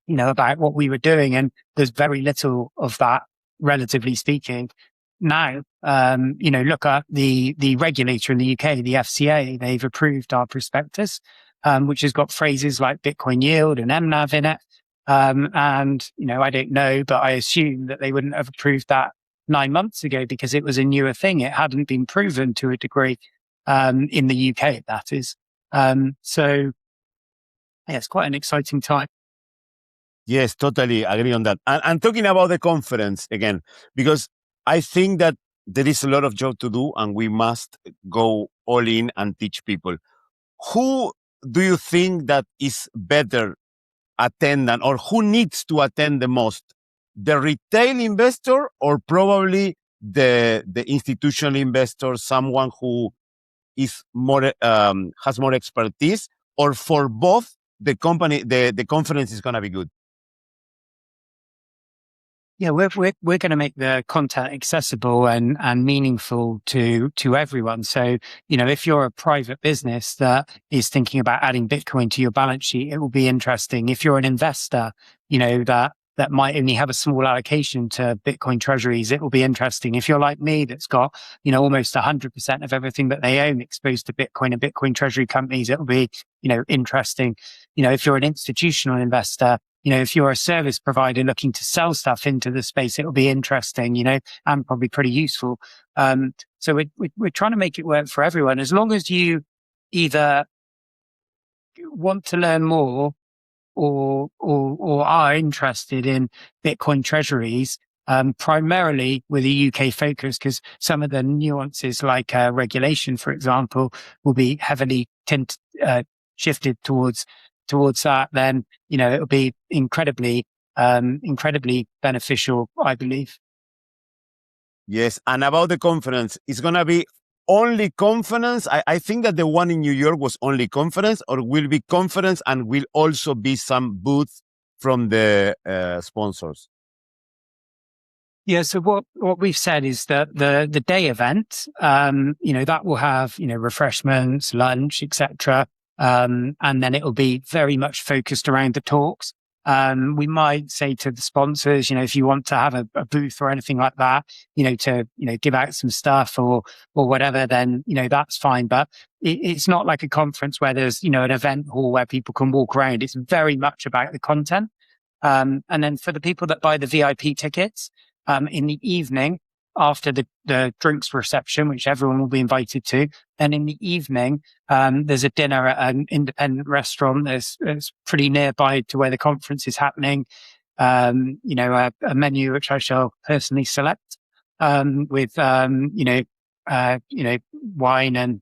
about what we were doing. And there's very little of that, relatively speaking. Now, look at the regulator in the UK, the FCA. They've approved our prospectus, which has got phrases like Bitcoin yield and MNAV in it. And, I don't know, but I assume that they wouldn't have approved that 9 months ago because it was a newer thing. It hadn't been proven to a degree in the UK, that is. So, yeah, it's quite an exciting time. Yes, totally agree on that. And talking about the conference again, because I think that there is a lot of job to do and we must go all in and teach people. Who do you think that is better attendant, or who needs to attend the most? The retail investor or probably the institutional investor, someone who is more has more expertise, or for both the conference is going to be good? Yeah, we're going to make the content accessible and meaningful to everyone. So, if you're a private business that is thinking about adding Bitcoin to your balance sheet, it will be interesting. If you're an investor, that that might only have a small allocation to Bitcoin treasuries, it will be interesting. If you're like me, that's got, almost 100% of everything that they own exposed to Bitcoin and Bitcoin treasury companies, it'll be, interesting. If you're an institutional investor, if you're a service provider looking to sell stuff into the space, it'll be interesting, and probably pretty useful. So we're trying to make it work for everyone. As long as you either want to learn more or are interested in Bitcoin treasuries, primarily with a UK focus, because some of the nuances like regulation, for example, will be heavily shifted towards that, then, it'll be incredibly beneficial, I believe. Yes. And about the conference, it's going to be only conference. I think that the one in New York was only conference, or will be conference and will also be some booths from the sponsors. Yeah, so what we've said is that the day event, that will have, refreshments, lunch, etc. And then it'll be very much focused around the talks. We might say to the sponsors, if you want to have a booth or anything like that, to, give out some stuff or whatever, then, that's fine. But it's not like a conference where there's, an event hall where people can walk around. It's very much about the content. And then for the people that buy the VIP tickets, in the evening after the drinks reception, which everyone will be invited to, then in the evening, there's a dinner at an independent restaurant that's pretty nearby to where the conference is happening. A menu which I shall personally select, with, wine and,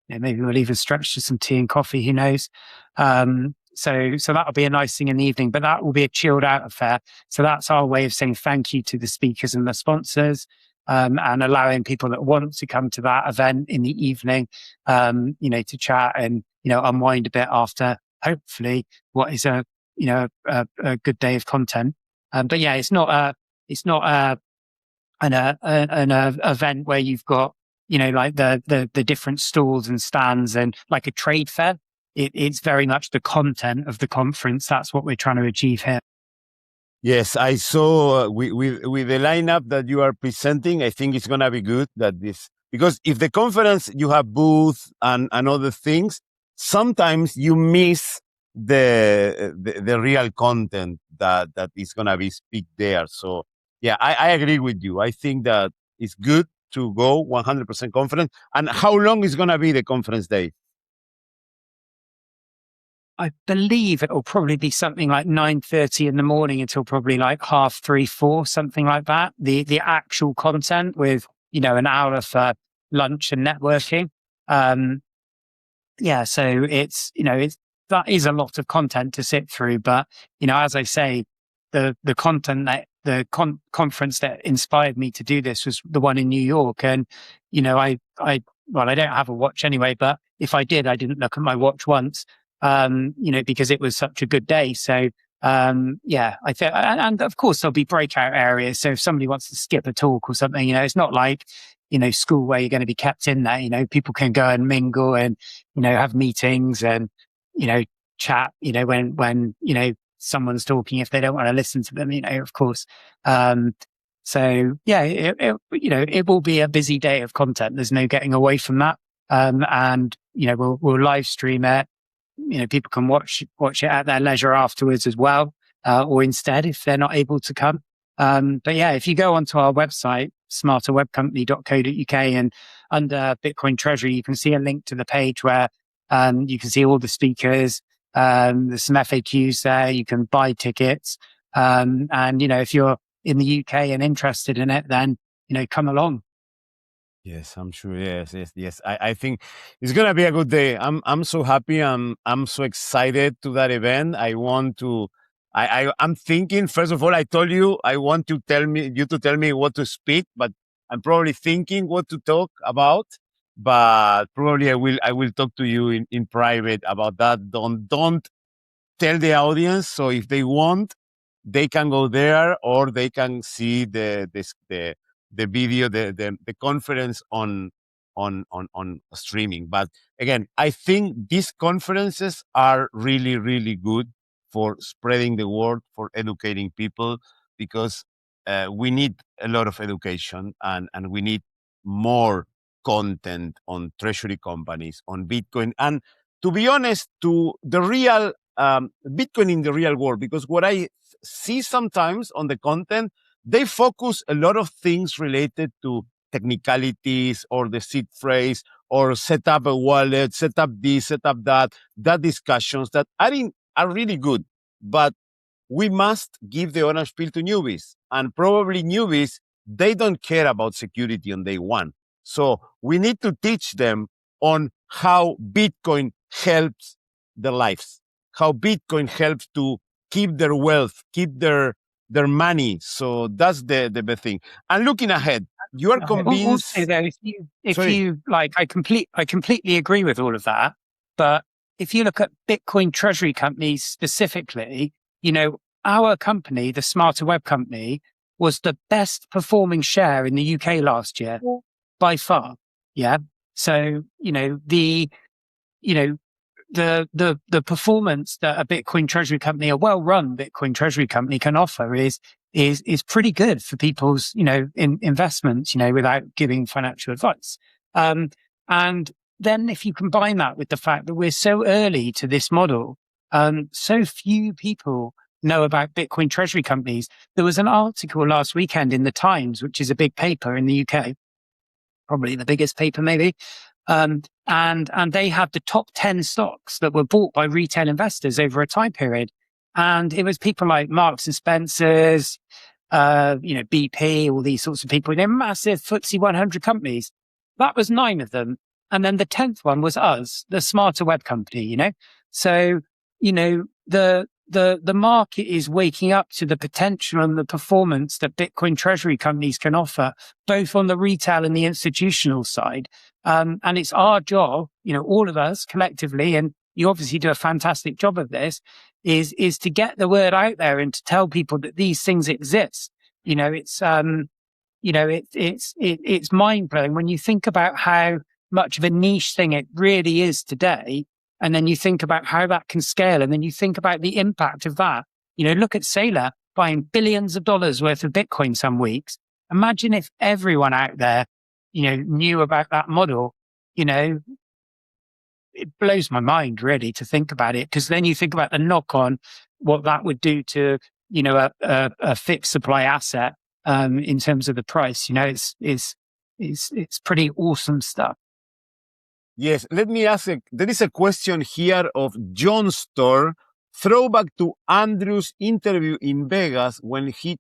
maybe we'll even stretch to some tea and coffee, who knows? So that'll be a nice thing in the evening, but that will be a chilled out affair. So that's our way of saying thank you to the speakers and the sponsors, and allowing people that want to come to that event in the evening, to chat and, unwind a bit after hopefully what is a good day of content. But yeah, it's not an event where you've got, like the different stalls and stands and like a trade fair. It's very much the content of the conference. That's what we're trying to achieve here. Yes, I saw with the lineup that you are presenting. I think it's going to be good because if the conference you have booths and other things, sometimes you miss the real content that is going to be speak there. So yeah, I agree with you. I think that it's good to go 100% conference. And how long is going to be the conference day? I believe it will probably be something like 9:30 in the morning until probably like 3:30, 4:00, something like that. The actual content with, an hour for lunch and networking. Yeah, so that is a lot of content to sit through. But, as I say, the content that conference that inspired me to do this was the one in New York. And, I don't have a watch anyway, but if I did, I didn't look at my watch once. Because it was such a good day. So, I think, and of course there'll be breakout areas. So if somebody wants to skip a talk or something, it's not like, school where you're going to be kept in there. People can go and mingle and, have meetings and, chat, when, someone's talking if they don't want to listen to them, of course. So yeah, it will be a busy day of content. There's no getting away from that. And, we'll live stream it. People can watch it at their leisure afterwards as well, or instead if they're not able to come. But yeah, if you go onto our website, smarterwebcompany.co.uk, and under Bitcoin Treasury, you can see a link to the page where you can see all the speakers. There's some FAQs there. You can buy tickets. And, if you're in the UK and interested in it, then, come along. Yes, I'm sure. Yes. I think it's gonna be a good day. I'm so happy. I'm so excited to that event. I'm thinking, first of all, I told you I want to tell me what to speak, but I'm probably thinking what to talk about. But probably I will talk to you in private about that. Don't tell the audience. So if they want, they can go there or they can see the video, the conference on streaming. But again, I think these conferences are really, really good for spreading the word, for educating people, because we need a lot of education and we need more content on treasury companies, on Bitcoin, and to be honest, to the real Bitcoin in the real world, because what I see sometimes on the content, they focus a lot of things related to technicalities or the seed phrase or set up a wallet, set up this, set up that discussions that are really good. But we must give the orange pill to newbies. And probably newbies, they don't care about security on day one. So we need to teach them on how Bitcoin helps their lives, how Bitcoin helps to keep their wealth, keep their money. So that's the best thing. And looking ahead, you are convinced. Also, though, if you like, I completely agree with all of that. But if you look at Bitcoin Treasury companies specifically, our company, the SmartWeb Company, was the best performing share in the UK last year by far. Yeah. So, the performance that a Bitcoin Treasury company, a well-run Bitcoin Treasury company can offer is pretty good for people's, investments, without giving financial advice. And then if you combine that with the fact that we're so early to this model, so few people know about Bitcoin Treasury companies. There was an article last weekend in the Times, which is a big paper in the UK, probably the biggest paper maybe. And they had the top 10 stocks that were bought by retail investors over a time period. And it was people like Marks and Spencer's, BP, all these sorts of people. They're massive FTSE 100 companies. That was 9 of them. And then the 10th one was us, the SmartWeb Company, So, the market is waking up to the potential and the performance that Bitcoin Treasury companies can offer, both on the retail and the institutional side. And it's our job, all of us collectively, and you obviously do a fantastic job of this, is to get the word out there and to tell people that these things exist. It's mind blowing when you think about how much of a niche thing it really is today. And then you think about how that can scale. And then you think about the impact of that. Look at Saylor buying billions of dollars worth of Bitcoin some weeks. Imagine if everyone out there, knew about that model. It blows my mind really to think about it. Because then you think about the knock on what that would do to, a fixed supply asset in terms of the price. It's pretty awesome stuff. Yes, let me ask. There is a question here of John Storr. Throwback to Andrew's interview in Vegas when he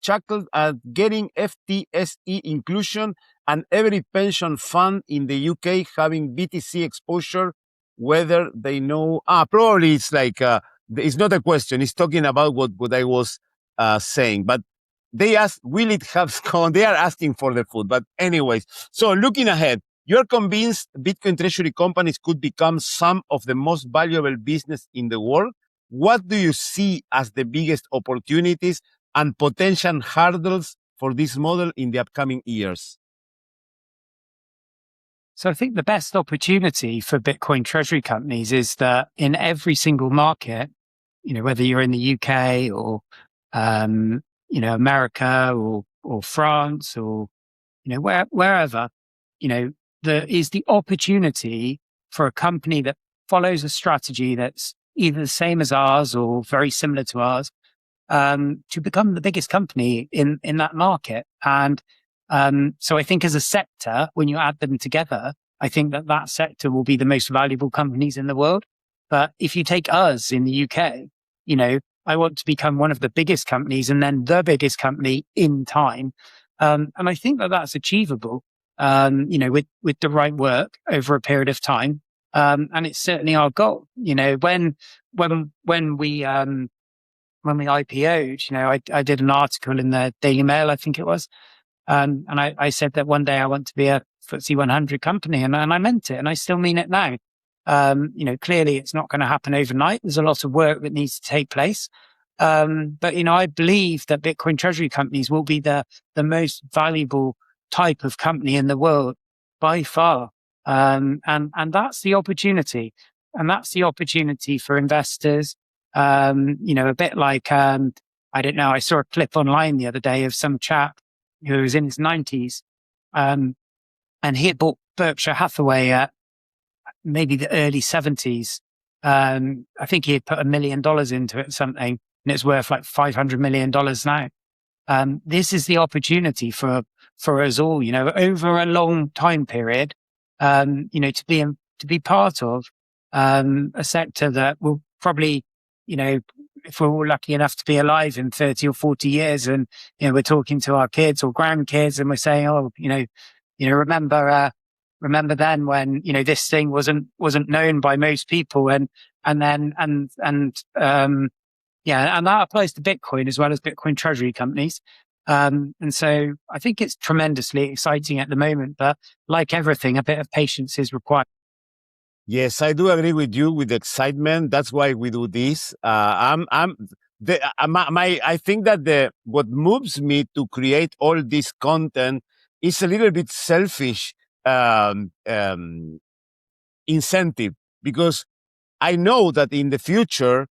chuckled at getting FTSE inclusion and every pension fund in the UK having BTC exposure, whether they know. Probably it's like, it's not a question. It's talking about what I was saying. But they asked, will it have gone? They are asking for the food. But anyways, so looking ahead, you're convinced Bitcoin Treasury companies could become some of the most valuable business in the world. What do you see as the biggest opportunities and potential hurdles for this model in the upcoming years? So I think the best opportunity for Bitcoin Treasury companies is that in every single market, whether you're in the UK or, America or France or, wherever, there is the opportunity for a company that follows a strategy that's either the same as ours or very similar to ours, to become the biggest company in that market. And so I think as a sector, when you add them together, I think that sector will be the most valuable companies in the world. But if you take us in the UK, I want to become one of the biggest companies and then the biggest company in time. And I think that's achievable. With the right work over a period of time. And it's certainly our goal. When we IPO'd, I did an article in the Daily Mail, I think it was. And I said that one day I want to be a FTSE 100 company, and I meant it, and I still mean it now. Clearly it's not going to happen overnight. There's a lot of work that needs to take place. But I believe that Bitcoin Treasury companies will be the most valuable type of company in the world by far. And that's the opportunity. And that's the opportunity for investors. A bit like, I don't know, I saw a clip online the other day of some chap who was in his 90s, and he had bought Berkshire Hathaway at maybe the early 70s. I think he had put $1 million into it or something, and it's worth like $500 million now. This is the opportunity for us all, over a long time period, to be part of a sector that will probably, if we're all lucky enough to be alive in 30 or 40 years, and we're talking to our kids or grandkids, and we're saying, remember then when this thing wasn't known by most people, and that applies to Bitcoin as well as Bitcoin Treasury companies. And so I think it's tremendously exciting at the moment, but like everything, a bit of patience is required. Yes, I do agree with you with the excitement. That's why we do this. I think that what moves me to create all this content is a little bit selfish incentive, because I know that in the future,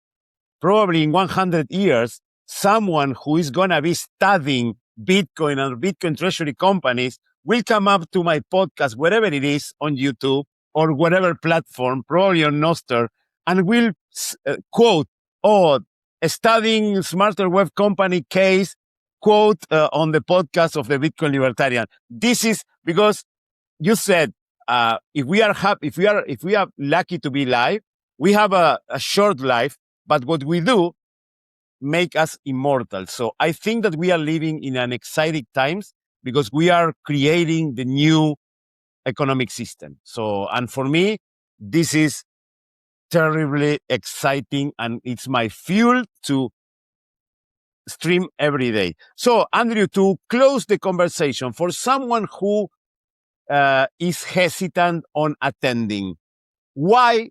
probably in 100 years, someone who is going to be studying Bitcoin and Bitcoin treasury companies will come up to my podcast, wherever it is, on YouTube or whatever platform, probably on Nostr, and will quote, studying smarter web company case, quote on the podcast of the Bitcoin Libertarian. This is because you said, if we are lucky to be alive, we have a short life, but what we do make us immortal. So I think that we are living in an exciting times, because we are creating the new economic system. So, and for me, this is terribly exciting, and it's my fuel to stream every day. So, Andrew, to close the conversation, for someone who is hesitant on attending, why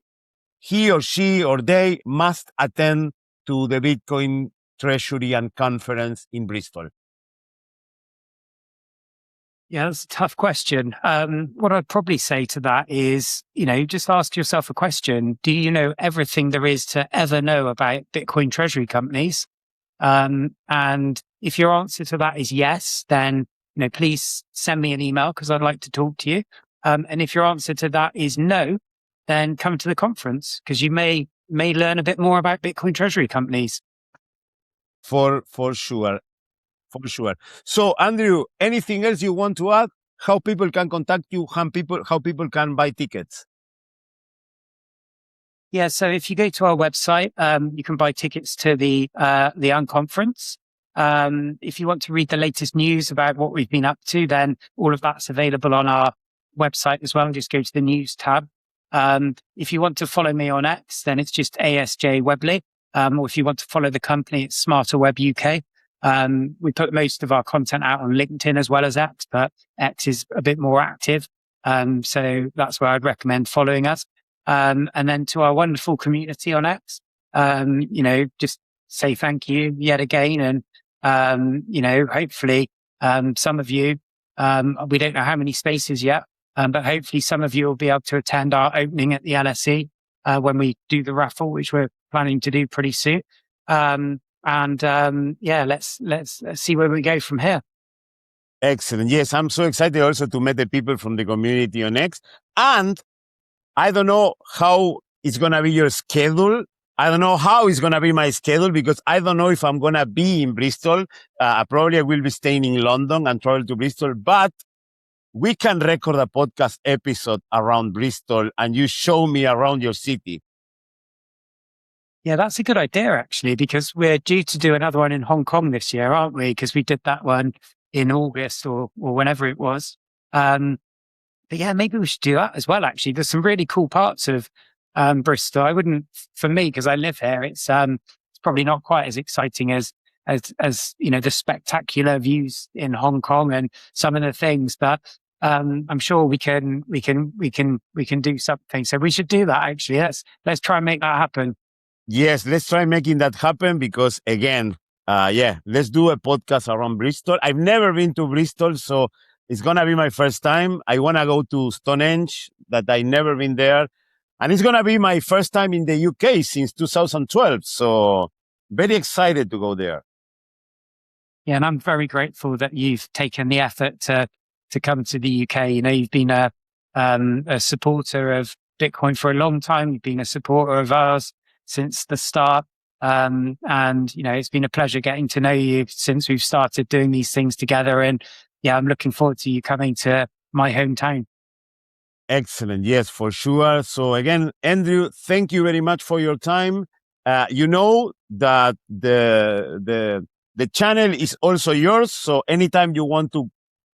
he or she or they must attend to the Bitcoin Treasury and Conference in Bristol? Yeah, that's a tough question. What I'd probably say to that is, just ask yourself a question. Do you know everything there is to ever know about Bitcoin treasury companies? And if your answer to that is yes, then, please send me an email, because I'd like to talk to you. And if your answer to that is no, then come to the conference, because you may learn a bit more about Bitcoin treasury companies. For sure. For sure. So, Andrew, anything else you want to add? How people can contact you? How people can buy tickets? Yeah, so if you go to our website, you can buy tickets to the unconference. If you want to read the latest news about what we've been up to, then all of that's available on our website as well. Just go to the news tab. If you want to follow me on X, then it's just ASJ Webley. Or if you want to follow the company, it's SmartWeb UK. We put most of our content out on LinkedIn as well as X, but X is a bit more active. So that's where I'd recommend following us. And then to our wonderful community on X, just say thank you yet again. And, hopefully, some of you, we don't know how many spaces yet, but hopefully some of you will be able to attend our opening at the LSE, when we do the raffle, which we're planning to do pretty soon. Let's see where we go from here. Excellent. Yes, I'm so excited also to meet the people from the community on X. And I don't know how it's going to be your schedule. I don't know how it's going to be my schedule, because I don't know if I'm going to be in Bristol. Probably I will be staying in London and travel to Bristol, but we can record a podcast episode around Bristol and you show me around your city. Yeah, that's a good idea, actually, because we're due to do another one in Hong Kong this year, aren't we? Because we did that one in August or whenever it was. But yeah, maybe we should do that as well, actually. There's some really cool parts of Bristol. I wouldn't, for me, because I live here, it's probably not quite as exciting as the spectacular views in Hong Kong and some of the things, but I'm sure we can do something. So we should do that, actually. Let's try and make that happen. Yes, let's try making that happen, because again, let's do a podcast around Bristol. I've never been to Bristol, so it's going to be my first time. I want to go to Stonehenge, that I never been there. And it's going to be my first time in the UK since 2012. So very excited to go there. Yeah, and I'm very grateful that you've taken the effort to come to the UK. You know, you've been a supporter of Bitcoin for a long time. You've been a supporter of ours since the start. And, you know, it's been a pleasure getting to know you since we've started doing these things together. And yeah, I'm looking forward to you coming to my hometown. Excellent. Yes, for sure. So again, Andrew, thank you very much for your time. You know that the channel is also yours. So anytime you want to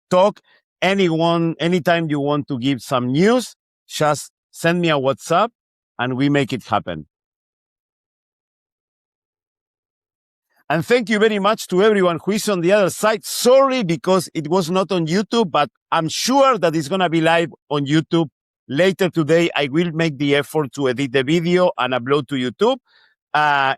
talk, anytime you want to give some news, just send me a WhatsApp and we make it happen. And thank you very much to everyone who is on the other side. Sorry, because it was not on YouTube, but I'm sure that it's going to be live on YouTube later today. I will make the effort to edit the video and upload to YouTube.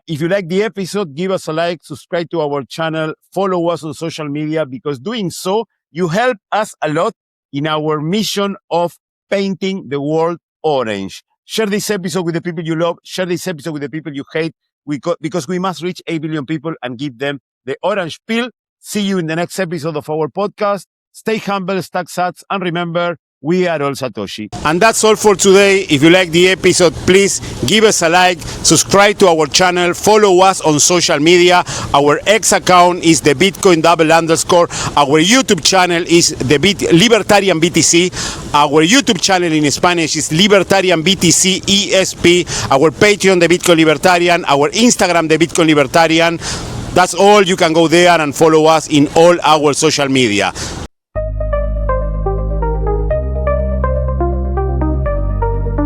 If you like the episode, give us a like, subscribe to our channel, follow us on social media, because doing so, you help us a lot in our mission of painting the world orange. Share this episode with the people you love. Share this episode with the people you hate. Because we must reach 8 billion people and give them the orange pill. See you in the next episode of our podcast. Stay humble, stack sats, and remember, we are all Satoshi. And that's all for today. If you like the episode, please give us a like, subscribe to our channel, follow us on social media. Our X account is the Bitcoin _. Our YouTube channel is the Libertarian BTC. Our YouTube channel in Spanish is Libertarian BTC ESP. Our Patreon, the Bitcoin Libertarian. Our Instagram, the Bitcoin Libertarian. That's all. You can go there and follow us in all our social media.